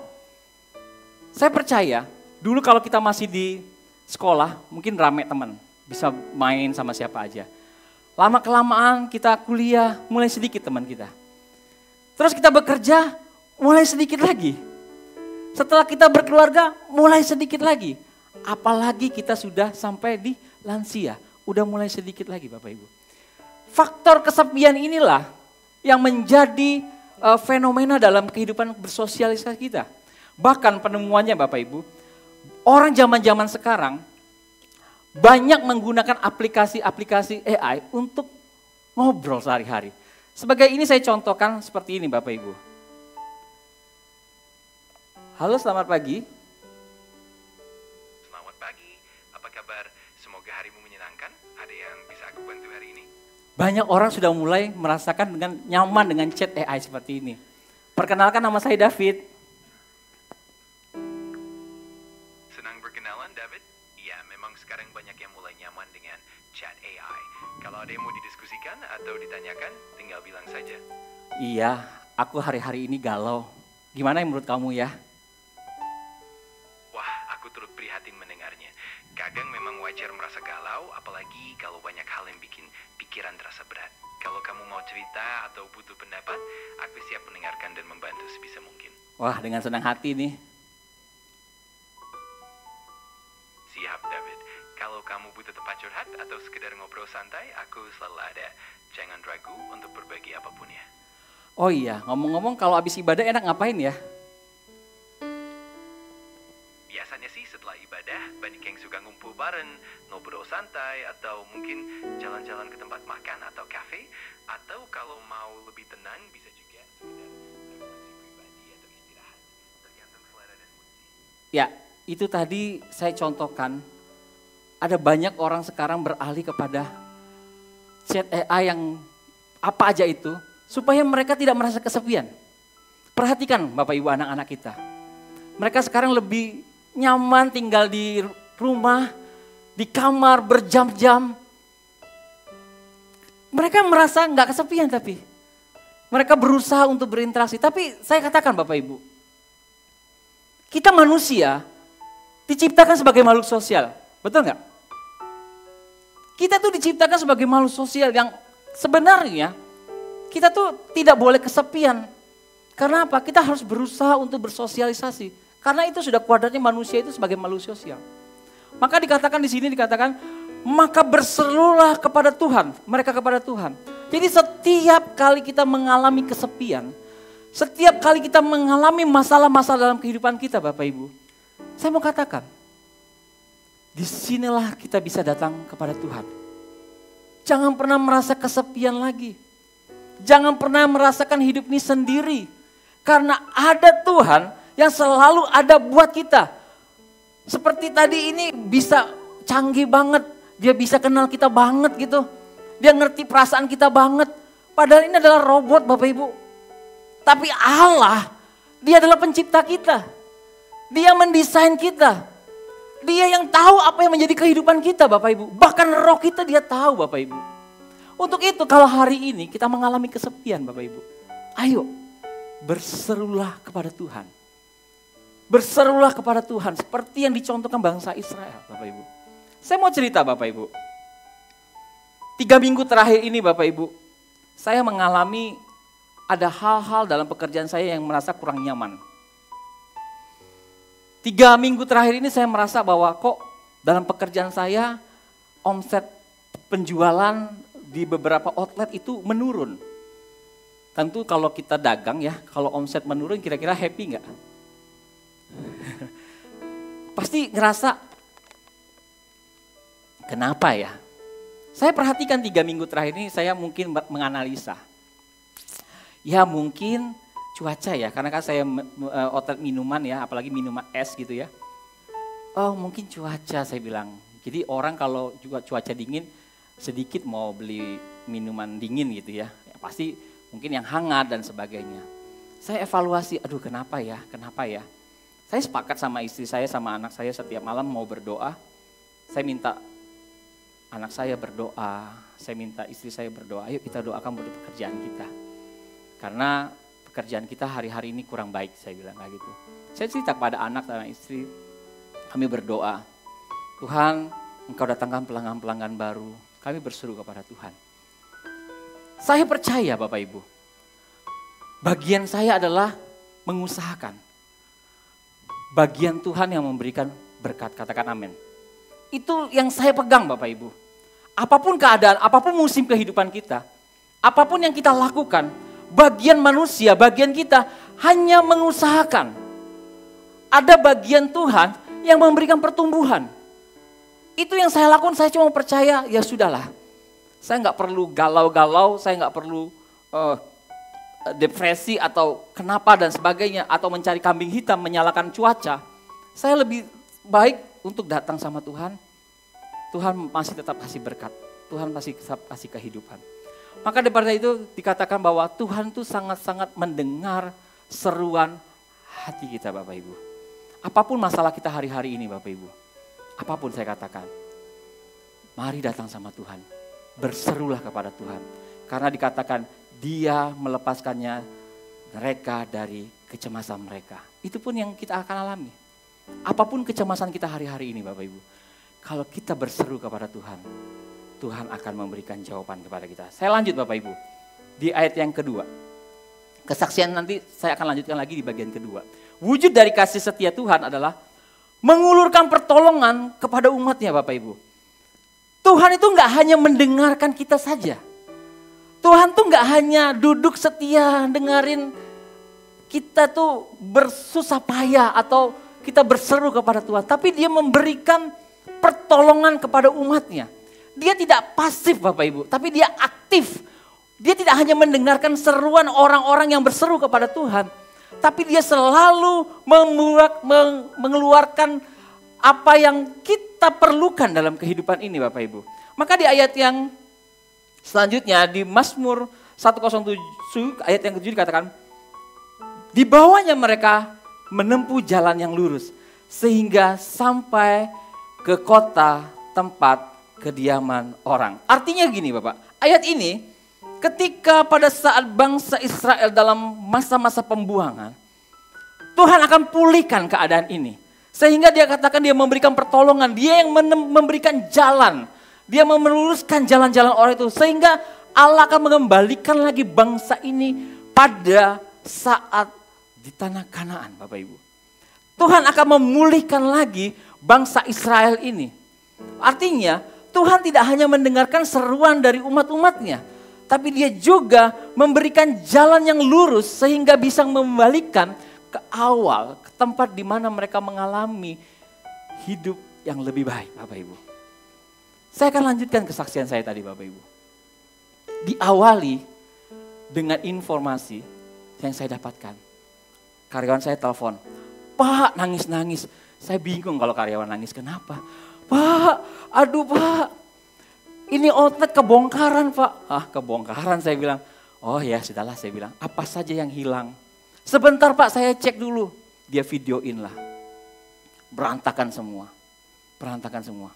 Saya percaya, dulu kalau kita masih di sekolah, mungkin rame teman, bisa main sama siapa aja. Lama-kelamaan kita kuliah, mulai sedikit teman kita. Terus kita bekerja, mulai sedikit lagi. Setelah kita berkeluarga, mulai sedikit lagi. Apalagi kita sudah sampai di lansia, udah mulai sedikit lagi Bapak Ibu. Faktor kesepian inilah yang menjadi fenomena dalam kehidupan bersosialisasi kita. Bahkan penemuannya Bapak Ibu, orang zaman-zaman sekarang banyak menggunakan aplikasi-aplikasi AI untuk ngobrol sehari-hari. Sebagai ini saya contohkan seperti ini Bapak Ibu. Halo, selamat pagi. Selamat pagi, apa kabar? Semoga harimu menyenangkan. Ada yang bisa aku bantu hari ini? Banyak orang sudah mulai merasakan dengan nyaman dengan chat AI seperti ini. Perkenalkan, nama saya David. Senang berkenalan, David. Iya, memang sekarang banyak yang mulai nyaman dengan chat AI. Kalau ada yang mau didiskusikan atau ditanyakan, tinggal bilang saja. Iya, aku hari-hari ini galau. Gimana menurut kamu ya? Wah, aku turut prihatin mendengarnya. Kadang memang wajar merasa galau, apalagi kalau banyak hal yang bikin pikiran terasa berat. Kalau kamu mau cerita atau butuh pendapat, aku siap mendengarkan dan membantu sebisa mungkin. Wah, dengan senang hati nih. Siap, David. Kalau kamu butuh tempat curhat atau sekedar ngobrol santai, aku selalu ada. Jangan ragu untuk berbagi apapun ya. Oh iya, ngomong-ngomong kalau habis ibadah enak ngapain ya? Biasanya sih setelah ibadah, banyak yang suka ngumpul bareng, ngobrol santai, atau mungkin jalan-jalan ke tempat makan atau kafe. Atau kalau mau lebih tenang, bisa juga sekedar refleksi pribadi atau istirahat. Tergantung selera dan mood. Ya, itu tadi saya contohkan. Ada banyak orang sekarang beralih kepada chat AI yang apa aja itu, supaya mereka tidak merasa kesepian. Perhatikan Bapak Ibu anak-anak kita. Mereka sekarang lebih nyaman tinggal di rumah, di kamar berjam-jam. Mereka merasa nggak kesepian tapi. Mereka berusaha untuk berinteraksi. Tapi saya katakan Bapak Ibu, kita manusia diciptakan sebagai makhluk sosial. Betul nggak? Kita tuh diciptakan sebagai makhluk sosial yang sebenarnya kita tuh tidak boleh kesepian. Karena apa? Kita harus berusaha untuk bersosialisasi. Karena itu sudah kuadratnya manusia itu sebagai makhluk sosial. Maka dikatakan di sini dikatakan maka berserulah kepada Tuhan, mereka kepada Tuhan. Jadi setiap kali kita mengalami kesepian, setiap kali kita mengalami masalah-masalah dalam kehidupan kita Bapak Ibu, saya mau katakan, disinilah kita bisa datang kepada Tuhan. Jangan pernah merasa kesepian lagi. Jangan pernah merasakan hidup ini sendiri. Karena ada Tuhan yang selalu ada buat kita. Seperti tadi ini bisa canggih banget. Dia bisa kenal kita banget gitu. Dia ngerti perasaan kita banget. Padahal ini adalah robot Bapak Ibu. Tapi Allah, dia adalah pencipta kita. Dia mendesain kita. Dia yang tahu apa yang menjadi kehidupan kita Bapak Ibu. Bahkan roh kita dia tahu Bapak Ibu. Untuk itu kalau hari ini kita mengalami kesepian Bapak Ibu. Ayo berserulah kepada Tuhan. Berserulah kepada Tuhan seperti yang dicontohkan bangsa Israel Bapak Ibu. Saya mau cerita Bapak Ibu. 3 minggu terakhir ini Bapak Ibu. Saya mengalami ada hal-hal dalam pekerjaan saya yang merasa kurang nyaman. 3 minggu terakhir ini saya merasa bahwa kok dalam pekerjaan saya omset penjualan di beberapa outlet itu menurun. Tentu kalau kita dagang ya, kalau omset menurun kira-kira happy nggak? Pasti ngerasa, kenapa ya? Saya perhatikan 3 minggu terakhir ini saya mungkin menganalisa. Ya mungkin cuaca ya, karena kan saya outlet minuman ya, apalagi minuman es gitu ya. Oh mungkin cuaca saya bilang. Jadi orang kalau juga cuaca dingin sedikit mau beli minuman dingin gitu ya. Pasti mungkin yang hangat dan sebagainya. Saya evaluasi, aduh kenapa ya. Saya sepakat sama istri saya, sama anak saya setiap malam mau berdoa. Saya minta anak saya berdoa, saya minta istri saya berdoa, ayo kita doakan buat pekerjaan kita. Karena pekerjaan kita hari-hari ini kurang baik, saya bilang kayak gitu. Saya cerita kepada anak dan istri, kami berdoa, Tuhan Engkau datangkan pelanggan-pelanggan baru, kami berseru kepada Tuhan. Saya percaya Bapak Ibu, bagian saya adalah mengusahakan. Bagian Tuhan yang memberikan berkat, katakan amin. Itu yang saya pegang Bapak Ibu. Apapun keadaan, apapun musim kehidupan kita, apapun yang kita lakukan, bagian manusia, bagian kita hanya mengusahakan. Ada bagian Tuhan yang memberikan pertumbuhan. Itu yang saya lakukan, saya cuma percaya, ya sudahlah. Saya nggak perlu galau-galau, saya nggak perlu depresi atau kenapa dan sebagainya. Atau mencari kambing hitam, menyalahkan cuaca. Saya lebih baik untuk datang sama Tuhan. Tuhan masih tetap kasih berkat, Tuhan masih tetap kasih kehidupan. Maka daripada itu dikatakan bahwa Tuhan tuh sangat-sangat mendengar seruan hati kita Bapak Ibu. Apapun masalah kita hari-hari ini Bapak Ibu. Apapun saya katakan. Mari datang sama Tuhan. Berserulah kepada Tuhan. Karena dikatakan Dia melepaskannya mereka dari kecemasan mereka. Itu pun yang kita akan alami. Apapun kecemasan kita hari-hari ini Bapak Ibu. Kalau kita berseru kepada Tuhan, Tuhan akan memberikan jawaban kepada kita. Saya lanjut Bapak Ibu, di ayat yang kedua. Kesaksian nanti saya akan lanjutkan lagi di bagian kedua. Wujud dari kasih setia Tuhan adalah mengulurkan pertolongan kepada umatnya Bapak Ibu. Tuhan itu enggak hanya mendengarkan kita saja. Tuhan tuh enggak hanya duduk setia dengerin kita tuh bersusah payah atau kita berseru kepada Tuhan. Tapi dia memberikan pertolongan kepada umatnya. Dia tidak pasif Bapak Ibu, tapi dia aktif. Dia tidak hanya mendengarkan seruan orang-orang yang berseru kepada Tuhan, tapi dia selalu mengeluarkan apa yang kita perlukan dalam kehidupan ini Bapak Ibu. Maka di ayat yang selanjutnya di Mazmur 107 ayat yang ke-7 dikatakan, di bawahnya mereka menempuh jalan yang lurus sehingga sampai ke kota tempat kediaman orang. Artinya gini Bapak, ayat ini ketika pada saat bangsa Israel dalam masa-masa pembuangan, Tuhan akan pulihkan keadaan ini. Sehingga dia katakan dia memberikan pertolongan, dia yang memberikan jalan, dia meluruskan jalan-jalan orang itu. Sehingga Allah akan mengembalikan lagi bangsa ini pada saat di tanah Kanaan Bapak Ibu. Tuhan akan memulihkan lagi bangsa Israel ini. Artinya Tuhan tidak hanya mendengarkan seruan dari umat-umatnya, tapi dia juga memberikan jalan yang lurus sehingga bisa membalikan ke awal, ke tempat di mana mereka mengalami hidup yang lebih baik, Bapak Ibu. Saya akan lanjutkan kesaksian saya tadi, Bapak Ibu. Diawali dengan informasi yang saya dapatkan. Karyawan saya telepon, "Pak, nangis-nangis." Saya bingung kalau karyawan nangis, kenapa? "Pak, aduh Pak, ini outlet kebongkaran Pak." "Ah, kebongkaran," saya bilang. "Oh ya sudahlah," saya bilang, "apa saja yang hilang?" "Sebentar Pak, saya cek dulu." Dia videoin lah. Berantakan semua. Berantakan semua.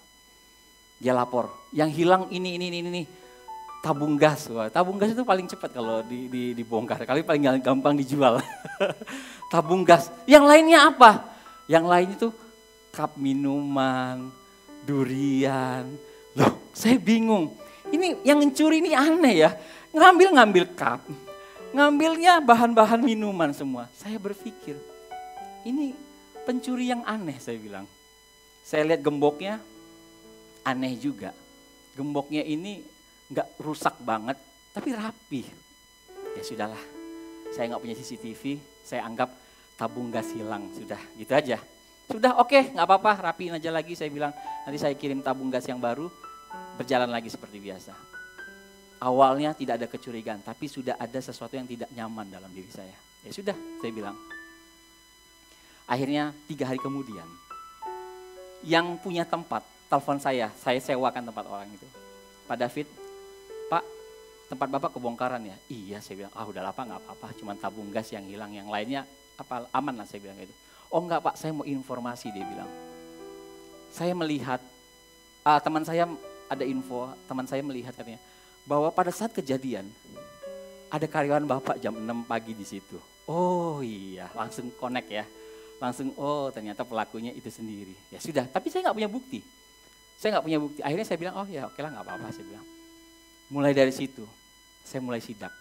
Dia lapor, "Yang hilang ini. Tabung gas." Wah, tabung gas itu paling cepat kalau dibongkar, kali paling gampang dijual. Tabung gas. Yang lainnya apa? Yang lain itu cup minuman, durian. Loh, saya bingung. Ini yang mencuri ini aneh ya. Ngambil cup, ngambilnya bahan-bahan minuman semua. Saya berpikir, ini pencuri yang aneh, saya bilang. Saya lihat gemboknya, aneh juga. Gemboknya ini nggak rusak banget, tapi rapi. Ya sudahlah, saya nggak punya CCTV, saya anggap tabung gas hilang, sudah gitu aja. Sudah oke, nggak apa-apa, rapiin aja lagi, saya bilang. Nanti saya kirim tabung gas yang baru, berjalan lagi seperti biasa. Awalnya tidak ada kecurigaan, tapi sudah ada sesuatu yang tidak nyaman dalam diri saya. Ya sudah, saya bilang. Akhirnya 3 hari kemudian, yang punya tempat, telepon saya sewakan tempat orang itu. "Pak David, Pak, tempat Bapak kebongkaran ya?" "Iya," saya bilang. "Ah udah lah Pak, nggak apa-apa, cuma tabung gas yang hilang, yang lainnya apa aman lah," saya bilang gitu. "Oh enggak Pak, saya mau informasi," dia bilang. Saya melihat, teman saya ada info, teman saya melihat katanya, bahwa pada saat kejadian, ada karyawan Bapak jam 6 pagi di situ. Oh iya, langsung connect ya. Langsung, oh ternyata pelakunya itu sendiri. Ya sudah, tapi saya nggak punya bukti. Akhirnya saya bilang, "Oh ya oke lah nggak apa-apa," saya bilang. Mulai dari situ, saya mulai sidak.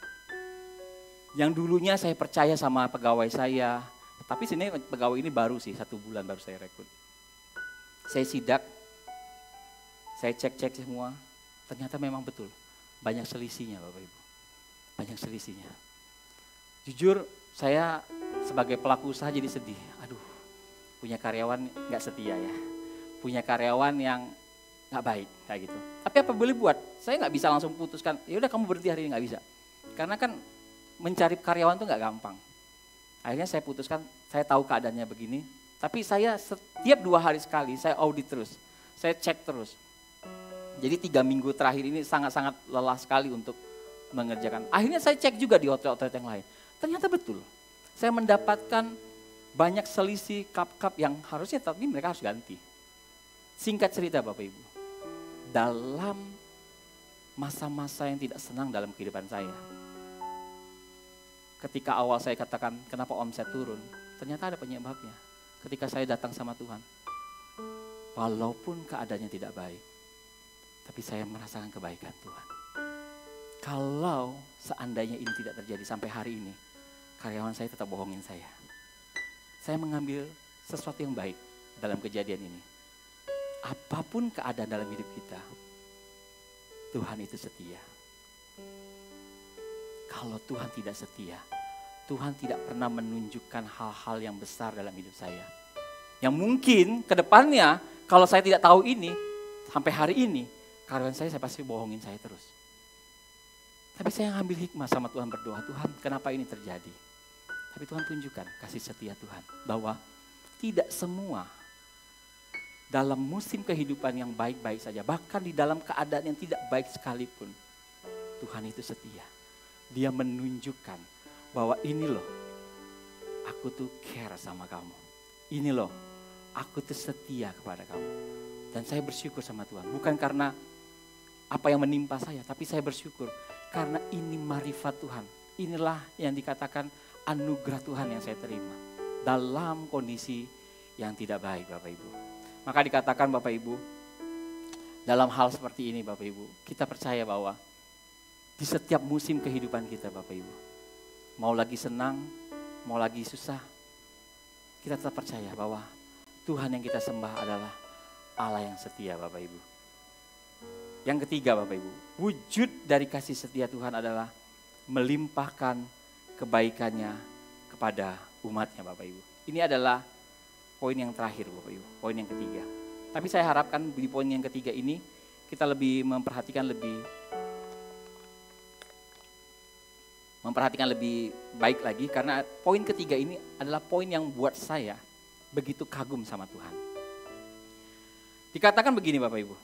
Yang dulunya saya percaya sama pegawai saya, tapi sini pegawai ini baru sih, 1 bulan baru saya rekrut. Saya sidak, saya cek semua, ternyata memang betul. Banyak selisihnya Bapak Ibu, banyak selisihnya. Jujur saya sebagai pelaku usaha jadi sedih, aduh punya karyawan gak setia ya, punya karyawan yang gak baik kayak gitu. Tapi apa boleh buat, saya gak bisa langsung putuskan, ya udah kamu berhenti hari ini, gak bisa. Karena kan mencari karyawan tuh gak gampang. Akhirnya saya putuskan, saya tahu keadaannya begini, tapi saya setiap 2 hari sekali saya audit terus, saya cek terus. Jadi 3 minggu terakhir ini sangat-sangat lelah sekali untuk mengerjakan. Akhirnya saya cek juga di hotel-hotel yang lain, ternyata betul. Saya mendapatkan banyak selisih cup-cup yang harusnya tapi mereka harus ganti. Singkat cerita Bapak Ibu, dalam masa-masa yang tidak senang dalam kehidupan saya, ketika awal saya katakan kenapa omset turun, ternyata ada penyebabnya. Ketika saya datang sama Tuhan, walaupun keadaannya tidak baik, tapi saya merasakan kebaikan Tuhan. Kalau seandainya ini tidak terjadi sampai hari ini, karyawan saya tetap bohongin saya. Saya mengambil sesuatu yang baik dalam kejadian ini. Apapun keadaan dalam hidup kita, Tuhan itu setia. Kalau Tuhan tidak setia, Tuhan tidak pernah menunjukkan hal-hal yang besar dalam hidup saya. Yang mungkin ke depannya, kalau saya tidak tahu ini, sampai hari ini, karyawan saya pasti bohongin saya terus. Tapi saya ngambil hikmah sama Tuhan, berdoa, Tuhan kenapa ini terjadi? Tapi Tuhan tunjukkan kasih setia Tuhan, bahwa tidak semua dalam musim kehidupan yang baik-baik saja, bahkan di dalam keadaan yang tidak baik sekalipun, Tuhan itu setia. Dia menunjukkan bahwa ini loh, aku tuh care sama kamu. Ini loh, aku tuh setia kepada kamu. Dan saya bersyukur sama Tuhan, bukan karena apa yang menimpa saya, tapi saya bersyukur karena ini marifat Tuhan. Inilah yang dikatakan anugerah Tuhan yang saya terima dalam kondisi yang tidak baik Bapak Ibu. Maka dikatakan Bapak Ibu, dalam hal seperti ini Bapak Ibu, kita percaya bahwa di setiap musim kehidupan kita Bapak Ibu, mau lagi senang, mau lagi susah, kita tetap percaya bahwa Tuhan yang kita sembah adalah Allah yang setia Bapak Ibu. Yang ketiga Bapak Ibu, wujud dari kasih setia Tuhan adalah melimpahkan kebaikannya kepada umatnya Bapak Ibu. Ini adalah poin yang terakhir Bapak Ibu, poin yang ketiga. Tapi saya harapkan di poin yang ketiga ini kita lebih memperhatikan lebih baik lagi, karena poin ketiga ini adalah poin yang buat saya begitu kagum sama Tuhan. Dikatakan begini Bapak Ibu,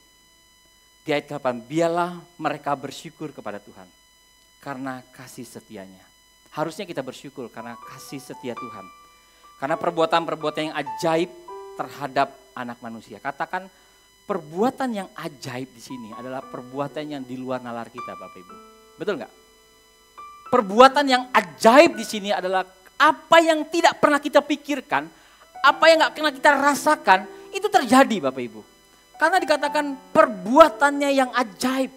di ayat 8, biarlah mereka bersyukur kepada Tuhan karena kasih setianya. Harusnya kita bersyukur karena kasih setia Tuhan. Karena perbuatan-perbuatan yang ajaib terhadap anak manusia. Katakan perbuatan yang ajaib di sini adalah perbuatan yang di luar nalar kita Bapak Ibu. Betul nggak? Perbuatan yang ajaib di sini adalah apa yang tidak pernah kita pikirkan, apa yang nggak pernah kita rasakan, itu terjadi Bapak Ibu. Karena dikatakan perbuatannya yang ajaib.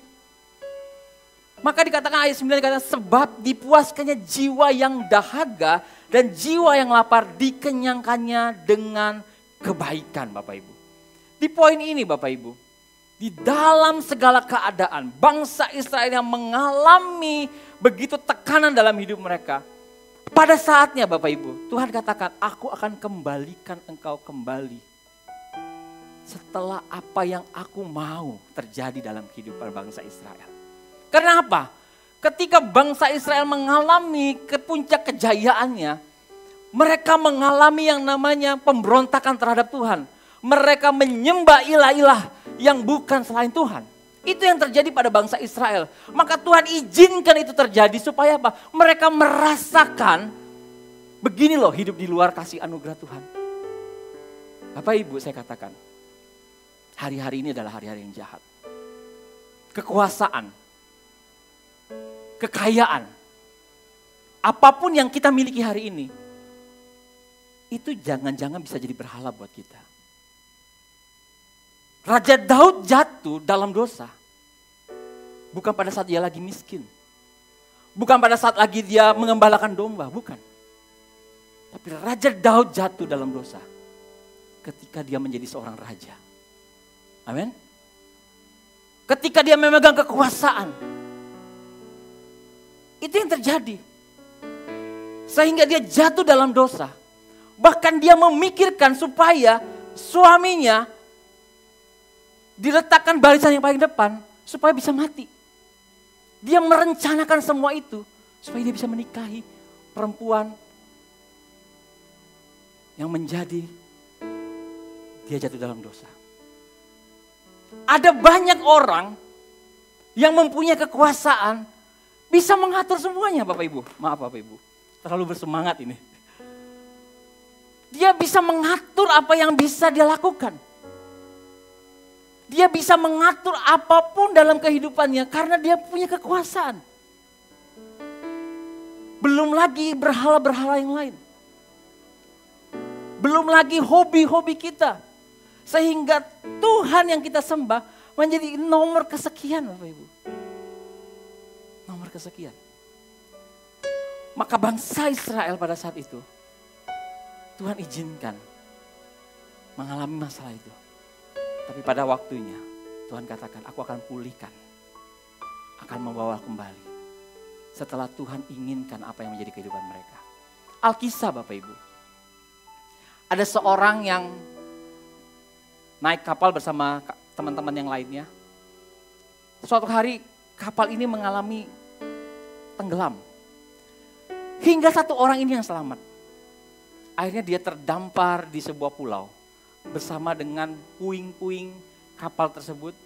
Maka dikatakan ayat 9 dikatakan sebab dipuaskannya jiwa yang dahaga dan jiwa yang lapar dikenyangkannya dengan kebaikan Bapak Ibu. Di poin ini Bapak Ibu, di dalam segala keadaan bangsa Israel yang mengalami begitu tekanan dalam hidup mereka. Pada saatnya Bapak Ibu, Tuhan katakan aku akan kembalikan engkau kembali. Setelah apa yang aku mau terjadi dalam kehidupan bangsa Israel. Karena apa? Ketika bangsa Israel mengalami ke puncak kejayaannya, mereka mengalami yang namanya pemberontakan terhadap Tuhan. Mereka menyembah ilah-ilah yang bukan selain Tuhan. Itu yang terjadi pada bangsa Israel. Maka Tuhan izinkan itu terjadi supaya apa? Mereka merasakan begini loh hidup di luar kasih anugerah Tuhan. Bapak Ibu saya katakan, hari-hari ini adalah hari-hari yang jahat. Kekuasaan, kekayaan, apapun yang kita miliki hari ini, itu jangan-jangan bisa jadi berhala buat kita. Raja Daud jatuh dalam dosa. Bukan pada saat dia lagi miskin. Bukan pada saat lagi dia mengembalakan domba, bukan. Tapi Raja Daud jatuh dalam dosa ketika dia menjadi seorang raja. Amin. Ketika dia memegang kekuasaan. Itu yang terjadi. Sehingga dia jatuh dalam dosa. Bahkan dia memikirkan supaya suaminya diletakkan barisan yang paling depan supaya bisa mati. Dia merencanakan semua itu supaya dia bisa menikahi perempuan yang menjadi dia jatuh dalam dosa. Ada banyak orang yang mempunyai kekuasaan bisa mengatur semuanya Bapak Ibu. Maaf Bapak Ibu, terlalu bersemangat ini. Dia bisa mengatur apa yang bisa dia lakukan. Dia bisa mengatur apapun dalam kehidupannya karena dia punya kekuasaan. Belum lagi berhala-berhala yang lain. Belum lagi hobi-hobi kita. Sehingga Tuhan yang kita sembah menjadi nomor kesekian Bapak Ibu. Nomor kesekian. Maka bangsa Israel pada saat itu, Tuhan izinkan mengalami masalah itu. Tapi pada waktunya Tuhan katakan, aku akan pulihkan. Akan membawa kembali. Setelah Tuhan inginkan apa yang menjadi kehidupan mereka. Alkisah Bapak Ibu. Ada seorang yang naik kapal bersama teman-teman yang lainnya. Suatu hari kapal ini mengalami tenggelam. Hingga satu orang ini yang selamat. Akhirnya dia terdampar di sebuah pulau. Bersama dengan puing-puing kapal tersebut.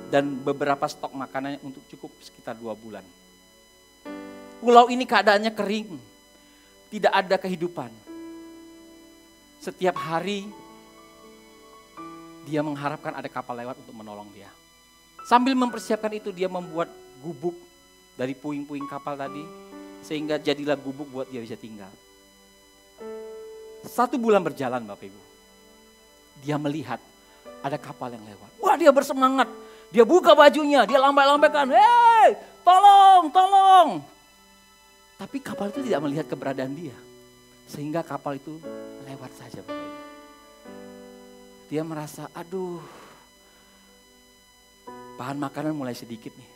Dan beberapa stok makanan untuk cukup sekitar 2 bulan. Pulau ini keadaannya kering. Tidak ada kehidupan. Setiap hari dia mengharapkan ada kapal lewat untuk menolong dia. Sambil mempersiapkan itu dia membuat gubuk dari puing-puing kapal tadi. Sehingga jadilah gubuk buat dia bisa tinggal. 1 bulan berjalan Bapak Ibu. Dia melihat ada kapal yang lewat. Wah dia bersemangat. Dia buka bajunya, dia lambai-lambaikan. Hei tolong, tolong. Tapi kapal itu tidak melihat keberadaan dia. Sehingga kapal itu lewat saja Bapak Ibu. Dia merasa aduh. bahan makanan mulai sedikit nih.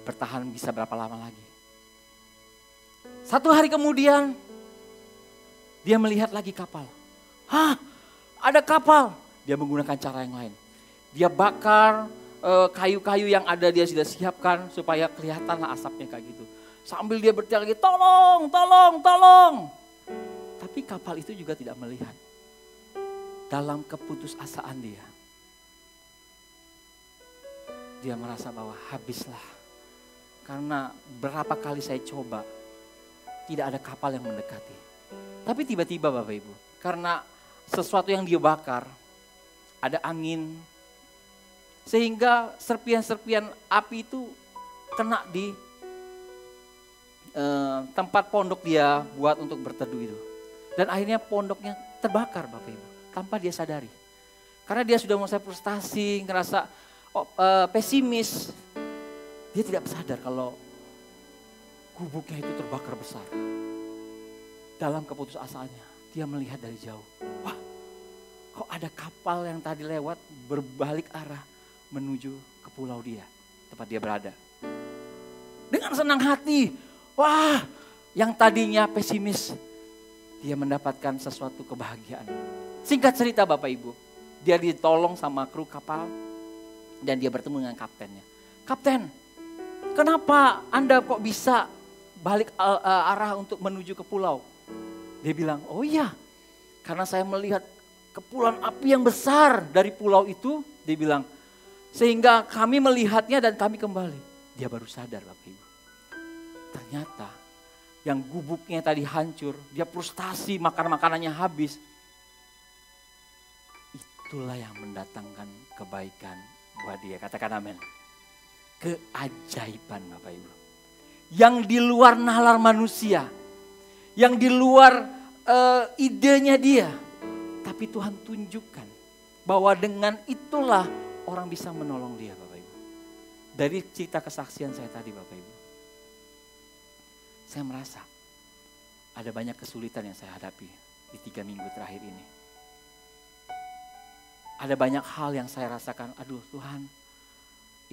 Bertahan bisa berapa lama lagi. Satu hari kemudian, dia melihat lagi kapal. Hah, ada kapal. Dia menggunakan cara yang lain. Dia bakar kayu-kayu yang ada, dia sudah siapkan supaya kelihatanlah asapnya kayak gitu. Sambil dia berteriak lagi, tolong, tolong, tolong. Tapi kapal itu juga tidak melihat. Dalam keputusasaan dia merasa bahwa habislah. Karena berapa kali saya coba, tidak ada kapal yang mendekati. Tapi tiba-tiba Bapak Ibu, karena sesuatu yang dia bakar, ada angin, sehingga serpian-serpian api itu kena di tempat pondok dia buat untuk berteduh itu. Dan akhirnya pondoknya terbakar Bapak Ibu, tanpa dia sadari. Karena dia sudah mulai frustasi, ngerasa pesimis. Dia tidak sadar kalau gubuknya itu terbakar besar. Dalam keputusasaannya, dia melihat dari jauh. Wah, kok ada kapal yang tadi lewat berbalik arah menuju ke pulau dia, tempat dia berada. Dengan senang hati, wah, yang tadinya pesimis, dia mendapatkan sesuatu kebahagiaan. Singkat cerita Bapak Ibu, dia ditolong sama kru kapal dan dia bertemu dengan kaptennya. Kapten, kenapa Anda kok bisa balik arah untuk menuju ke pulau? Dia bilang, oh iya, karena saya melihat kepulan api yang besar dari pulau itu. Dia bilang, sehingga kami melihatnya dan kami kembali. Dia baru sadar Bapak Ibu. Ternyata yang gubuknya tadi hancur, dia frustasi, makanannya habis. Itulah yang mendatangkan kebaikan buat dia. Katakan amin. Keajaiban Bapak Ibu. Yang di luar nalar manusia. Yang di luar idenya dia. Tapi Tuhan tunjukkan bahwa dengan itulah orang bisa menolong dia Bapak Ibu. Dari cerita kesaksian saya tadi Bapak Ibu. Saya merasa ada banyak kesulitan yang saya hadapi di 3 minggu terakhir ini. Ada banyak hal yang saya rasakan, aduh Tuhan,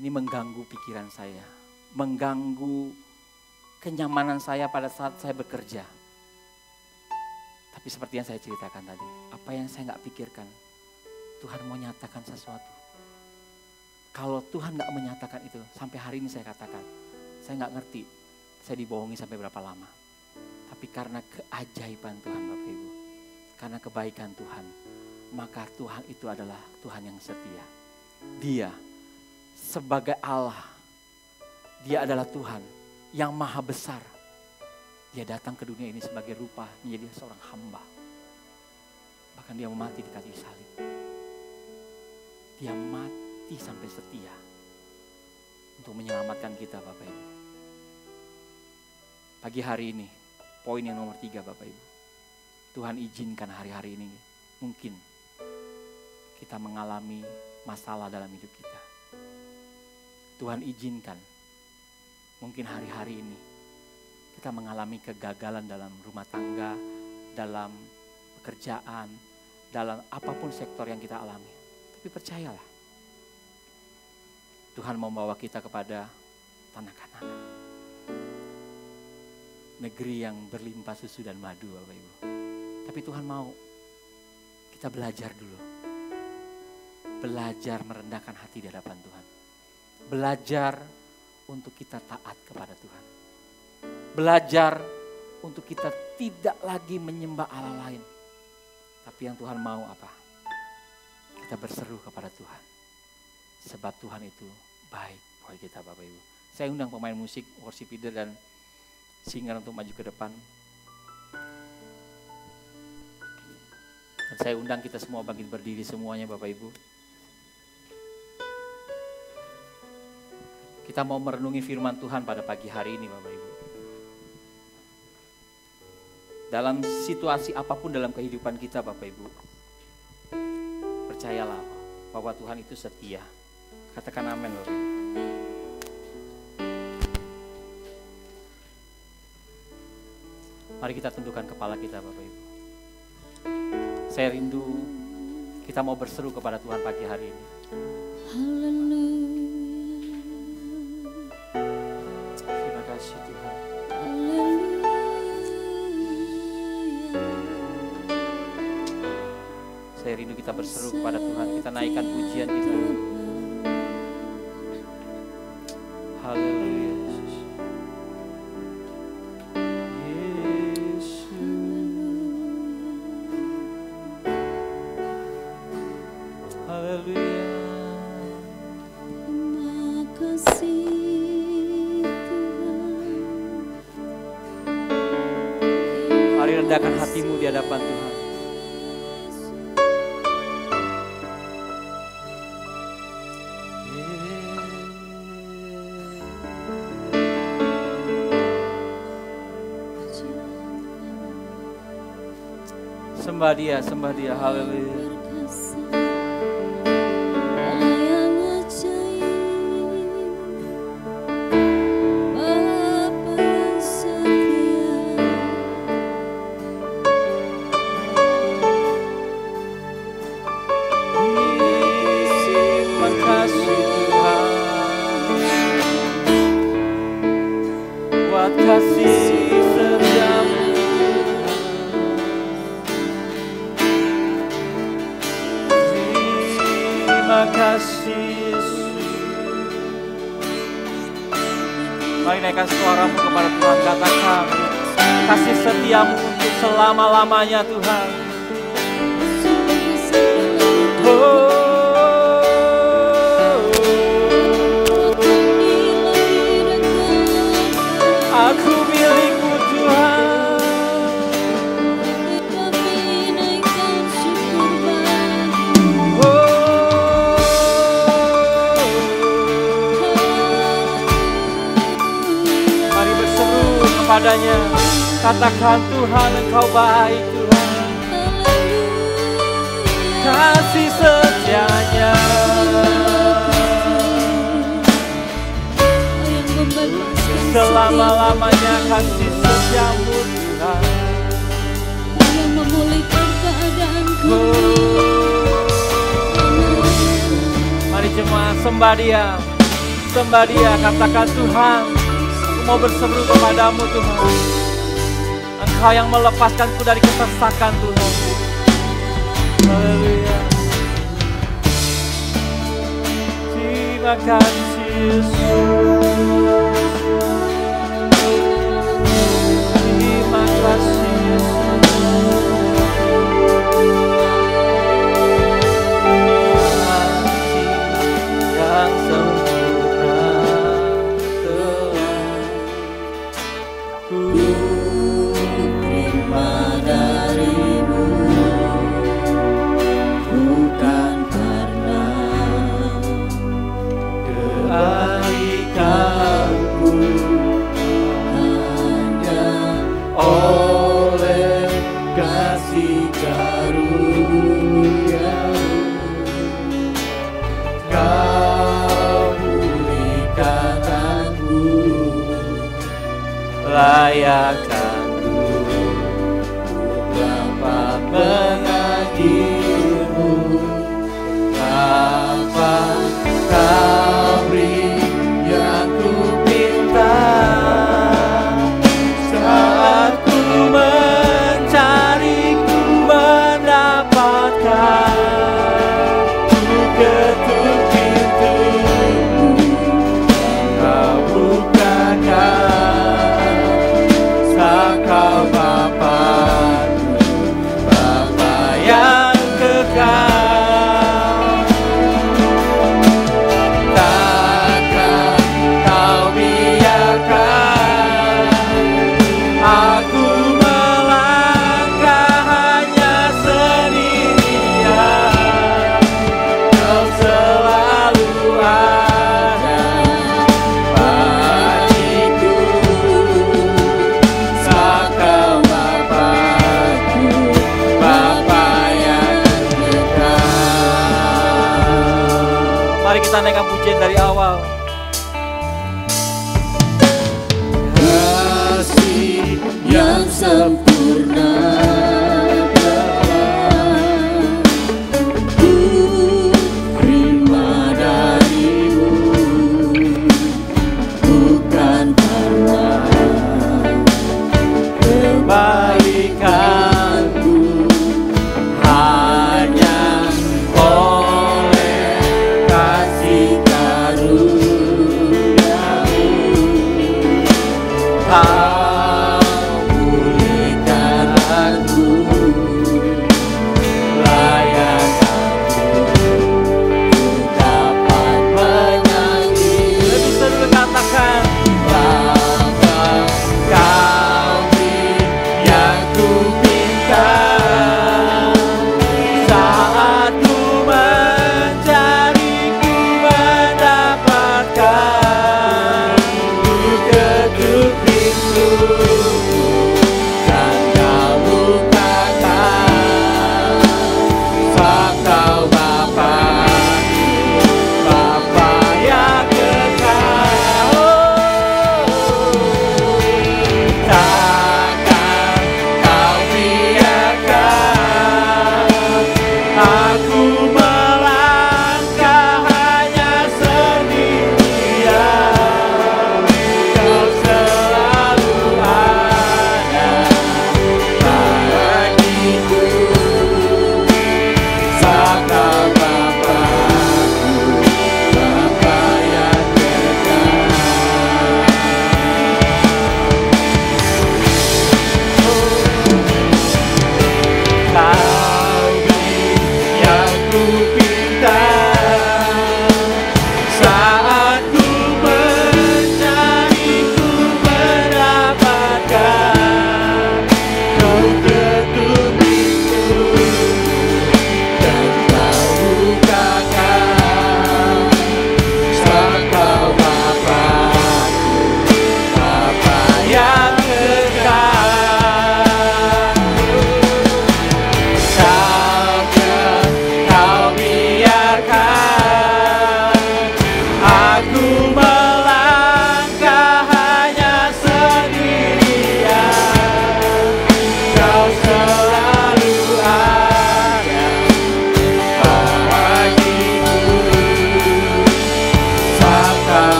ini mengganggu pikiran saya. Mengganggu kenyamanan saya pada saat saya bekerja. Tapi seperti yang saya ceritakan tadi, apa yang saya nggak pikirkan, Tuhan mau nyatakan sesuatu. Kalau Tuhan nggak menyatakan itu, sampai hari ini saya katakan, saya nggak ngerti, saya dibohongi sampai berapa lama. Tapi karena keajaiban Tuhan Bapak Ibu, karena kebaikan Tuhan, maka Tuhan itu adalah Tuhan yang setia. Dia sebagai Allah, dia adalah Tuhan yang maha besar. Dia datang ke dunia ini sebagai rupa menjadi seorang hamba. Bahkan dia mati di kayu salib. Dia mati sampai setia untuk menyelamatkan kita Bapak Ibu. Pagi hari ini, poin yang nomor 3 Bapak Ibu. Tuhan izinkan hari-hari ini mungkin kita mengalami masalah dalam hidup kita. Tuhan izinkan mungkin hari-hari ini kita mengalami kegagalan dalam rumah tangga, dalam pekerjaan, dalam apapun sektor yang kita alami. Tapi percayalah, Tuhan mau membawa kita kepada tanah Kanaan. Negeri yang berlimpah susu dan madu Bapak Ibu. Tapi Tuhan mau kita belajar dulu. Belajar merendahkan hati di hadapan Tuhan. Belajar untuk kita taat kepada Tuhan. Belajar untuk kita tidak lagi menyembah Allah lain. Tapi yang Tuhan mau apa? Kita berseru kepada Tuhan. Sebab Tuhan itu baik buat kita Bapak Ibu. Saya undang pemain musik, worship leader dan singer untuk maju ke depan. Dan saya undang kita semua bangkit berdiri semuanya Bapak Ibu. Kita mau merenungi firman Tuhan pada pagi hari ini Bapak Ibu. Dalam situasi apapun dalam kehidupan kita Bapak Ibu, percayalah bahwa Tuhan itu setia. Katakan amin Bapak Ibu. Mari kita tundukkan kepala kita Bapak Ibu. Saya rindu kita mau berseru kepada Tuhan pagi hari ini. Terima kasih Tuhan. Saya rindu kita berseru kepada Tuhan, kita naikkan pujian kita. Haleluya Yesus. Haleluya. Mari rendahkan hatimu di hadapan Tuhan. Sembah dia, haleluya. Terima kasih Tuhan buat kasih setiamu. Terima kasih Yesus. Mari naikkan suaramu kepada Tuhan, katakan kasih setiamu untuk selama-lamanya Tuhan. Aku milikmu Tuhan. Kepadanya, katakan Tuhan Engkau baik Tuhan, kasih setianya selama-lamanya, kasih setiamu Tuhan yang memulihkan keadaanku. Mari jemaat sembah dia, katakan Tuhan, mau berseru kepadamu Tuhan. Engkau yang melepaskanku dari kesesakan Tuhan. Haleluya. Terima kasih Yesus. Terima kasih Yesus. Yang sempurna terima darimu, bukan karena keaikanku, hanya oleh kasih karunia-Mu Kau pulihkan aku, layakkanku dapat mengakhirimu apa Kau beri yang ku pinta. Saat ku mencari, ku mendapatkan, ku ketuk pintu, Kau bukakan, Kau Bapa-Ku, Bapa yang kekal. Takkan Kau biarkan aku melangkah hanya sendirian. Kau selalu ada bagiku, Kau Bapa-Ku, Bapa yang kekal. Mari kita naikkan pujian dari awal. Kasih yang sempurna telah ku terima dari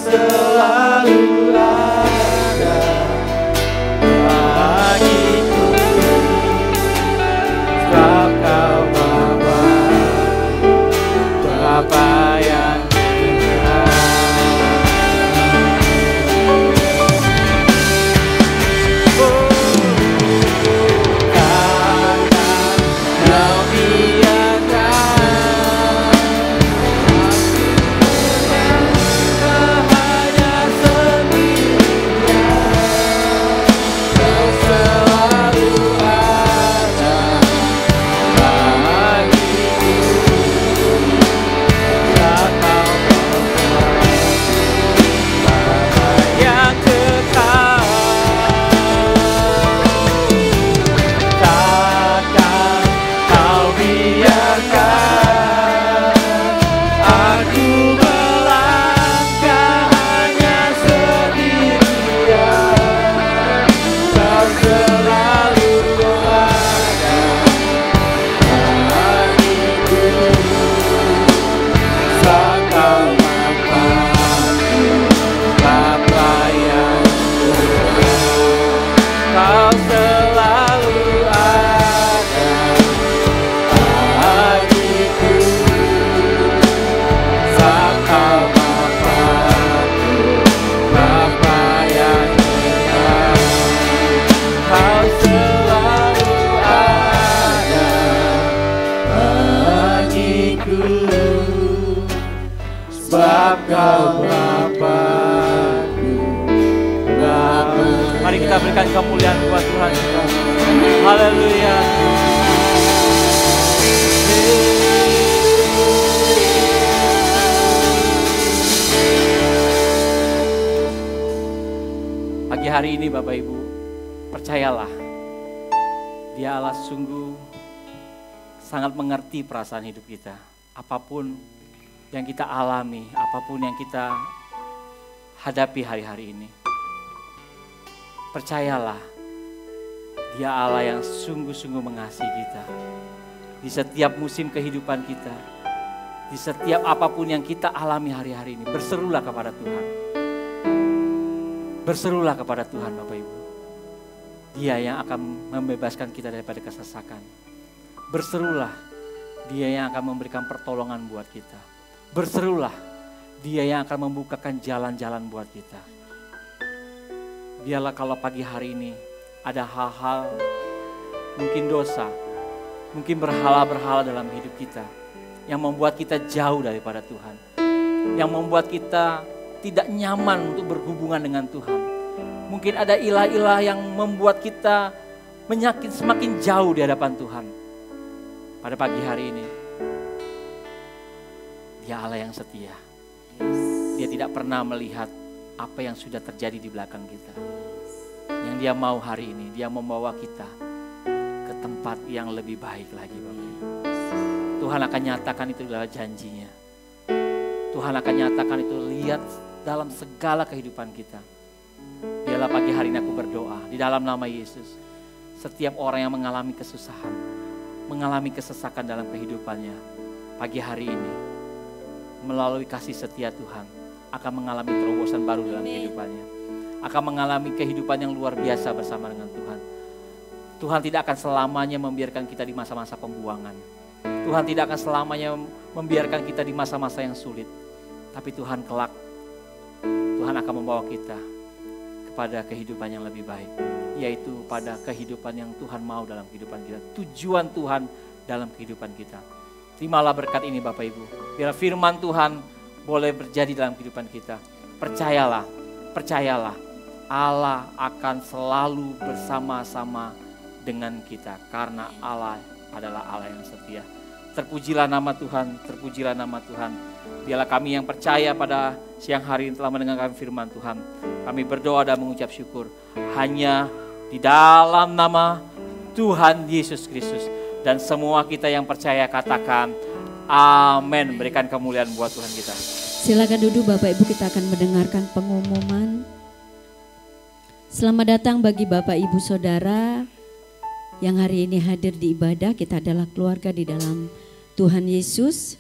selalu ada bagiku, sebab Kau Bapa yang Mari kita berikan kemuliaan buat Tuhan kita. Haleluya. Pagi hari ini Bapak Ibu, percayalah, Dia Allah sungguh sangat mengerti perasaan hidup kita. Apapun yang kita alami, apapun yang kita hadapi hari-hari ini. Percayalah, Dia Allah yang sungguh-sungguh mengasihi kita. Di setiap musim kehidupan kita, di setiap apapun yang kita alami hari-hari ini, berserulah kepada Tuhan. Berserulah kepada Tuhan Bapak Ibu. Dia yang akan membebaskan kita daripada kesesakan. Berserulah, Dia yang akan memberikan pertolongan buat kita. Berserulah, Dia yang akan membukakan jalan-jalan buat kita. Biarlah kalau pagi hari ini ada hal-hal, mungkin dosa, mungkin berhala-berhala dalam hidup kita, yang membuat kita jauh daripada Tuhan, yang membuat kita tidak nyaman untuk berhubungan dengan Tuhan. Mungkin ada ilah-ilah yang membuat kita semakin jauh di hadapan Tuhan. Pada pagi hari ini, Dia Allah yang setia. Dia tidak pernah melihat apa yang sudah terjadi di belakang kita. Yang Dia mau hari ini, Dia membawa kita ke tempat yang lebih baik lagi Bapak Ibu. Tuhan akan nyatakan itu adalah janjinya. Tuhan akan nyatakan itu, lihat dalam segala kehidupan kita. Biarlah pagi hari ini aku berdoa di dalam nama Yesus. Setiap orang yang mengalami kesusahan, mengalami kesesakan dalam kehidupannya, pagi hari ini melalui kasih setia Tuhan akan mengalami terobosan baru dalam kehidupannya. Akan mengalami kehidupan yang luar biasa bersama dengan Tuhan. Tuhan tidak akan selamanya membiarkan kita di masa-masa pembuangan. Tuhan tidak akan selamanya membiarkan kita di masa-masa yang sulit. Tapi Tuhan kelak, Tuhan akan membawa kita kepada kehidupan yang lebih baik. Yaitu pada kehidupan yang Tuhan mau dalam kehidupan kita. Tujuan Tuhan dalam kehidupan kita. Terimalah berkat ini Bapak Ibu. Biar firman Tuhan boleh terjadi dalam kehidupan kita. Percayalah, percayalah. Allah akan selalu bersama-sama dengan kita. Karena Allah adalah Allah yang setia. Terpujilah nama Tuhan, terpujilah nama Tuhan. Biarlah kami yang percaya pada siang hari ini telah mendengarkan firman Tuhan. Kami berdoa dan mengucap syukur. Hanya di dalam nama Tuhan Yesus Kristus. Dan semua kita yang percaya katakan amin. Berikan kemuliaan buat Tuhan kita. Silakan duduk Bapak Ibu, kita akan mendengarkan pengumuman. Selamat datang bagi Bapak Ibu Saudara yang hari ini hadir di ibadah. Kita adalah keluarga di dalam Tuhan Yesus.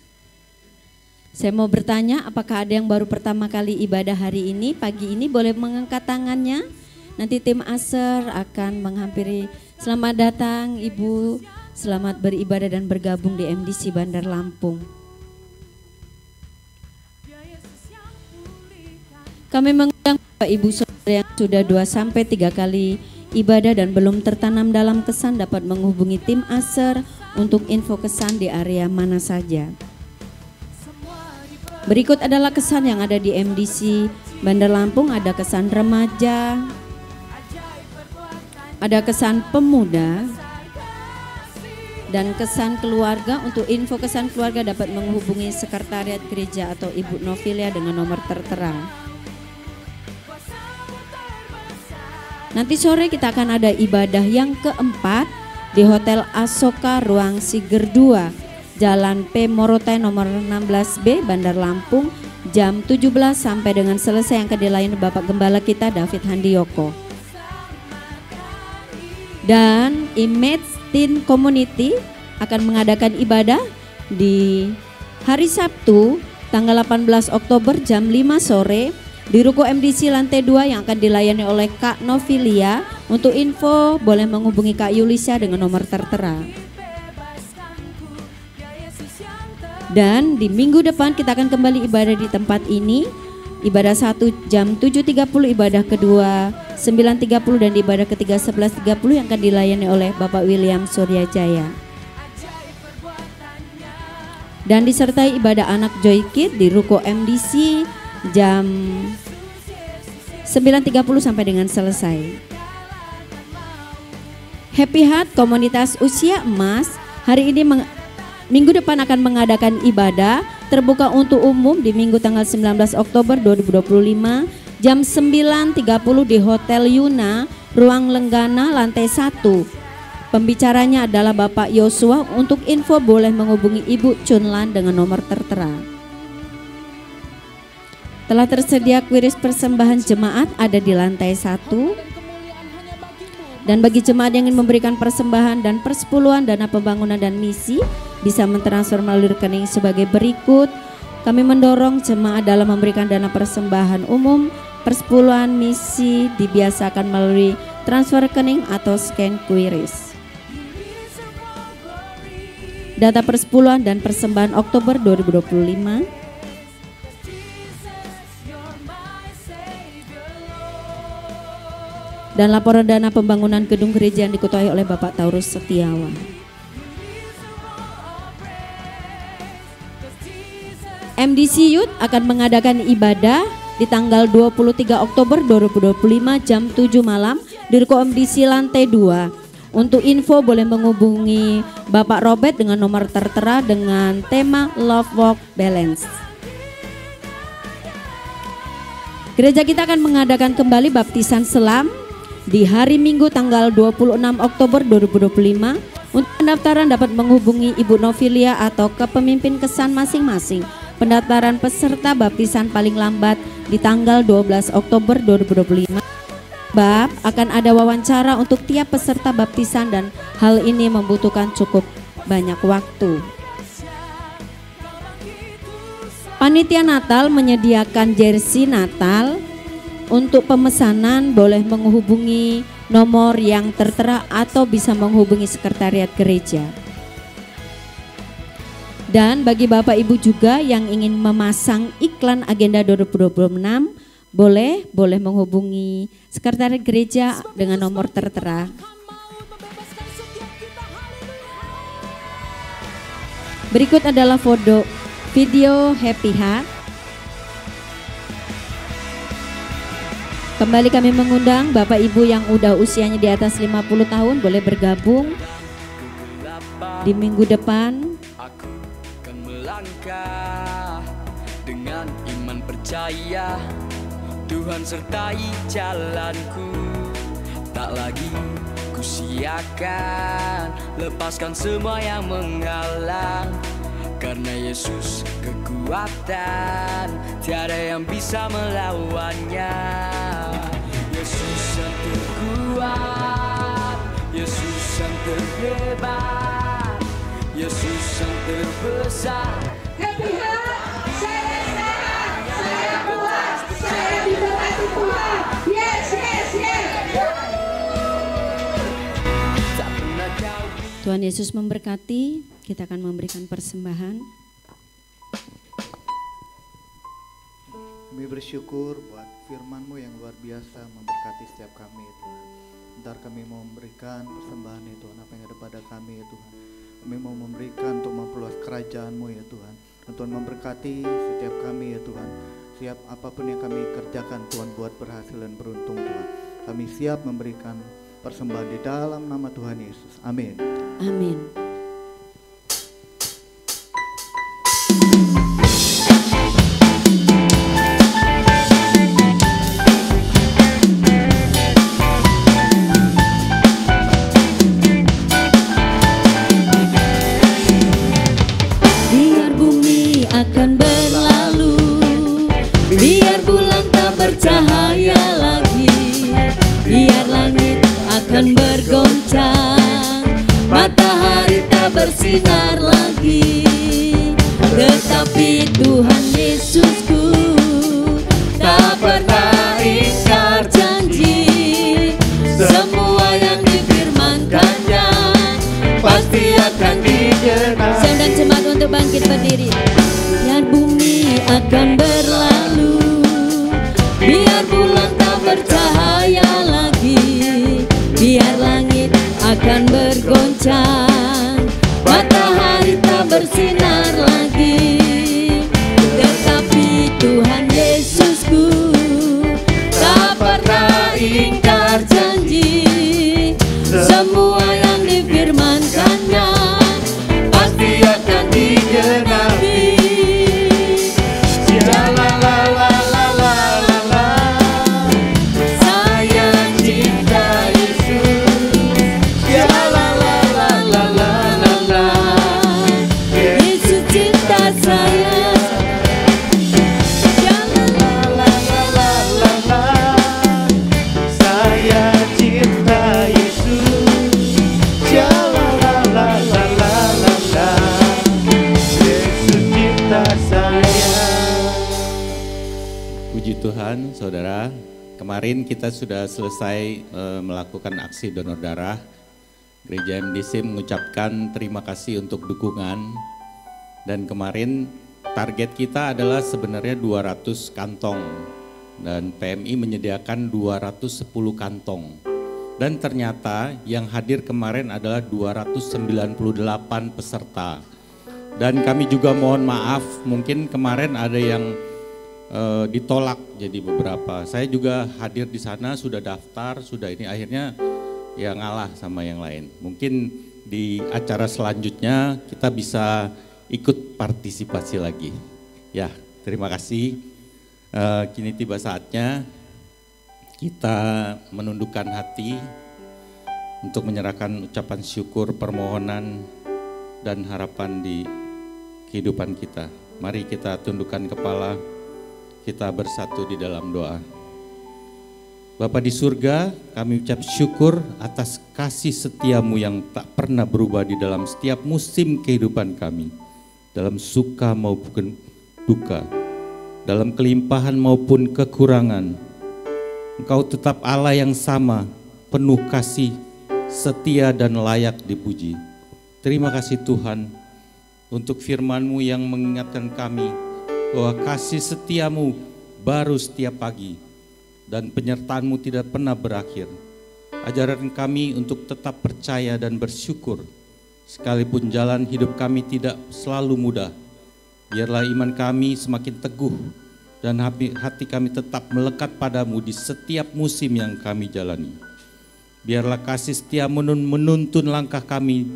Saya mau bertanya, apakah ada yang baru pertama kali ibadah hari ini, pagi ini, boleh mengangkat tangannya. Nanti tim Aser akan menghampiri. Selamat datang Ibu, selamat beribadah dan bergabung di MDC Bandar Lampung. Kami mengundang Bapak Ibu Saudara yang sudah 2-3 kali ibadah dan belum tertanam dalam kesan dapat menghubungi tim Aser untuk info kesan di area mana saja. Berikut adalah kesan yang ada di MDC Bandar Lampung. Ada kesan remaja, ada kesan pemuda, dan kesan keluarga. Untuk info kesan keluarga dapat menghubungi sekretariat gereja atau Ibu Novilia dengan nomor tertera. Nanti sore kita akan ada ibadah yang keempat di Hotel Asoka Ruang Siger 2, Jalan P. Morotai nomor 16B, Bandar Lampung, jam 17 sampai dengan selesai, yang akan dilayani Bapak Gembala kita David Handiyoko. Dan Image Teen Community akan mengadakan ibadah di hari Sabtu tanggal 18 Oktober jam 5 sore di Ruko MDC lantai 2 yang akan dilayani oleh Kak Novilia. Untuk info boleh menghubungi Kak Yulisa dengan nomor tertera. Dan di minggu depan kita akan kembali ibadah di tempat ini. Ibadah 1 jam 7.30, ibadah kedua 9.30, dan ibadah ketiga 11.30 yang akan dilayani oleh Bapak William Suryajaya. Dan disertai ibadah anak Joy Kid di Ruko MDC jam 9.30 sampai dengan selesai. Happy Heart Komunitas Usia Emas hari ini minggu depan akan mengadakan ibadah terbuka untuk umum di Minggu tanggal 19 Oktober 2025 jam 9.30 di Hotel Yuna, Ruang Lenggana, lantai 1. Pembicaranya adalah Bapak Yosua. Untuk info boleh menghubungi Ibu Chunlan dengan nomor tertera. Telah tersedia kuiris persembahan jemaat ada di lantai 1. Dan bagi jemaat yang ingin memberikan persembahan dan persepuluhan, dana pembangunan dan misi, bisa mentransfer melalui rekening sebagai berikut. Kami mendorong jemaat dalam memberikan dana persembahan umum, persepuluhan, misi dibiasakan melalui transfer rekening atau scan kuiris. Data persepuluhan dan persembahan Oktober 2025. Dan laporan dana pembangunan gedung gereja yang diketuai oleh Bapak Taurus Setiawan. MDC Youth akan mengadakan ibadah di tanggal 23 Oktober 2025 jam 7 malam di Ruko MDC lantai 2. Untuk info boleh menghubungi Bapak Robert dengan nomor tertera dengan tema Love Walk Balance. Gereja kita akan mengadakan kembali baptisan selam di hari Minggu tanggal 26 Oktober 2025. Untuk pendaftaran dapat menghubungi Ibu Novilia atau kepemimpin kesan masing-masing. Pendaftaran peserta baptisan paling lambat di tanggal 12 Oktober 2025. Bab akan ada wawancara untuk tiap peserta baptisan dan hal ini membutuhkan cukup banyak waktu. Panitia Natal menyediakan jersey Natal. Untuk pemesanan boleh menghubungi nomor yang tertera atau bisa menghubungi sekretariat gereja. Dan bagi Bapak Ibu juga yang ingin memasang iklan agenda 2026 boleh menghubungi sekretariat gereja dengan nomor tertera. Berikut adalah video Happy Heart. Kembali kami mengundang Bapak Ibu yang udah usianya di atas 50 tahun boleh bergabung di minggu depan. Aku akan melangkah dengan iman percaya Tuhan sertai jalanku. Tak lagi ku sia-siakan, lepaskan semua yang menghalang. Karena Yesus kekuatan, tiada yang bisa melawannya. Yesus yang terkuat, Yesus yang terhebat, Yesus yang terbesar. Happy Heart, Tuhan Yesus memberkati, kita akan memberikan persembahan. Kami bersyukur buat firman-Mu yang luar biasa memberkati setiap kami Tuhan. Bentar kami mau memberikan persembahan ya Tuhan, apa yang ada pada kami ya Tuhan. Kami mau memberikan untuk memperluas kerajaan-Mu ya Tuhan. Dan Tuhan memberkati setiap kami ya Tuhan. Siap apapun yang kami kerjakan Tuhan buat berhasil dan beruntung Tuhan. Kami siap memberikan persembahan di dalam nama Tuhan Yesus. Amin. Amin. Biar bumi akan berlalu, biar bulan tak bercahaya lagi, biar langit akan bergoncang, matahari tak bersinar lagi. Tetapi Tuhan Yesusku tak pernah ingkar janji. Semua yang difirmankannya pasti akan digenapi. Saya undang jemaat untuk bangkit berdiri. Biar bumi akan berlalu, biar bulan tak bercahaya lagi, biar langit akan bergoncang, matahari tak bersinar lagi. Tetapi Tuhan Yesusku tak pernah ingkar janji. Semua yang difirmankannya pasti akan digenapi. Saya cinta Yesus. Yesus cinta saya. Saya cinta Yesus. Yesus cinta saya. Puji Tuhan, saudara. Kemarin kita sudah selesai melakukan aksi donor darah. Gereja MDC mengucapkan terima kasih untuk dukungan. Dan kemarin target kita adalah sebenarnya 200 kantong. Dan PMI menyediakan 210 kantong. Dan ternyata yang hadir kemarin adalah 298 peserta. Dan kami juga mohon maaf, mungkin kemarin ada yang ditolak jadi beberapa. Saya juga hadir di sana, sudah daftar, sudah ini akhirnya ya ngalah sama yang lain. Mungkin di acara selanjutnya kita bisa ikut partisipasi lagi. Ya, terima kasih. Kini tiba saatnya kita menundukkan hati untuk menyerahkan ucapan syukur, permohonan, dan harapan di kehidupan kita. Mari kita tundukkan kepala, kita bersatu di dalam doa. Bapa di surga, kami ucap syukur atas kasih setiamu yang tak pernah berubah di dalam setiap musim kehidupan kami. Dalam suka maupun duka, dalam kelimpahan maupun kekurangan. Engkau tetap Allah yang sama, penuh kasih, setia dan layak dipuji. Terima kasih Tuhan untuk firman-Mu yang mengingatkan kami bahwa kasih setiamu baru setiap pagi dan penyertaan-Mu tidak pernah berakhir. Ajaran kami untuk tetap percaya dan bersyukur sekalipun jalan hidup kami tidak selalu mudah. Biarlah iman kami semakin teguh dan hati kami tetap melekat padamu di setiap musim yang kami jalani. Biarlah kasih setia menuntun langkah kami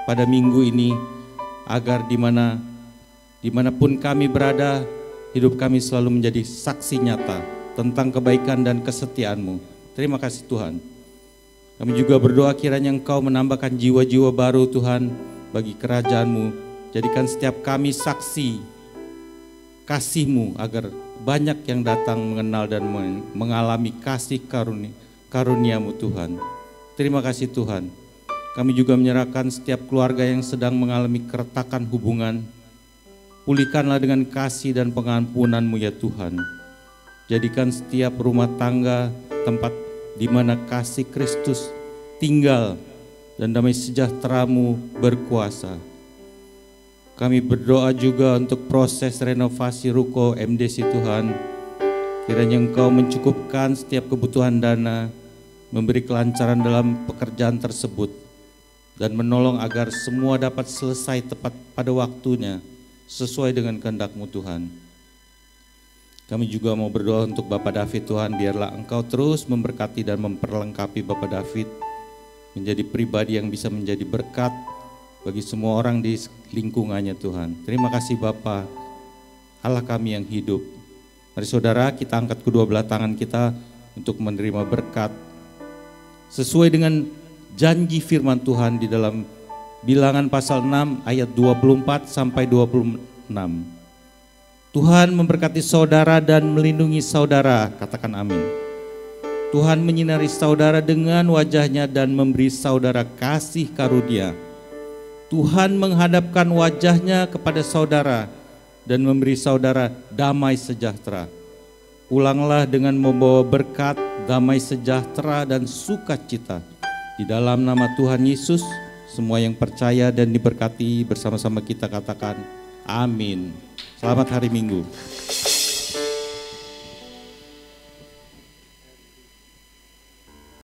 pada minggu ini agar dimanapun kami berada, hidup kami selalu menjadi saksi nyata tentang kebaikan dan kesetiaan-Mu. Terima kasih Tuhan. Kami juga berdoa kiranya Engkau menambahkan jiwa-jiwa baru Tuhan bagi kerajaan-Mu. Jadikan setiap kami saksi kasih-Mu agar banyak yang datang mengenal dan mengalami kasih karunia-Mu Tuhan. Terima kasih Tuhan. Kami juga menyerahkan setiap keluarga yang sedang mengalami keretakan hubungan. Pulihkanlah dengan kasih dan pengampunan-Mu ya Tuhan. Jadikan setiap rumah tangga tempat di mana kasih Kristus tinggal dan damai sejahtera-Mu berkuasa. Kami berdoa juga untuk proses renovasi ruko MDC Tuhan. Kiranya Engkau mencukupkan setiap kebutuhan dana, memberi kelancaran dalam pekerjaan tersebut, dan menolong agar semua dapat selesai tepat pada waktunya, sesuai dengan kehendak-Mu Tuhan. Kami juga mau berdoa untuk Bapak David Tuhan, biarlah Engkau terus memberkati dan memperlengkapi Bapak David, menjadi pribadi yang bisa menjadi berkat bagi semua orang di lingkungannya Tuhan. Terima kasih Bapa, Allah kami yang hidup. Mari saudara, kita angkat kedua belah tangan kita untuk menerima berkat sesuai dengan janji firman Tuhan di dalam Bilangan pasal 6 ayat 24 sampai 26. Tuhan memberkati saudara dan melindungi saudara, katakan amin. Tuhan menyinari saudara dengan wajahnya dan memberi saudara kasih karunia. Tuhan menghadapkan wajahnya kepada saudara dan memberi saudara damai sejahtera. Pulanglah dengan membawa berkat, damai sejahtera dan sukacita. Di dalam nama Tuhan Yesus, semua yang percaya dan diberkati bersama-sama kita katakan amin. Selamat hari Minggu.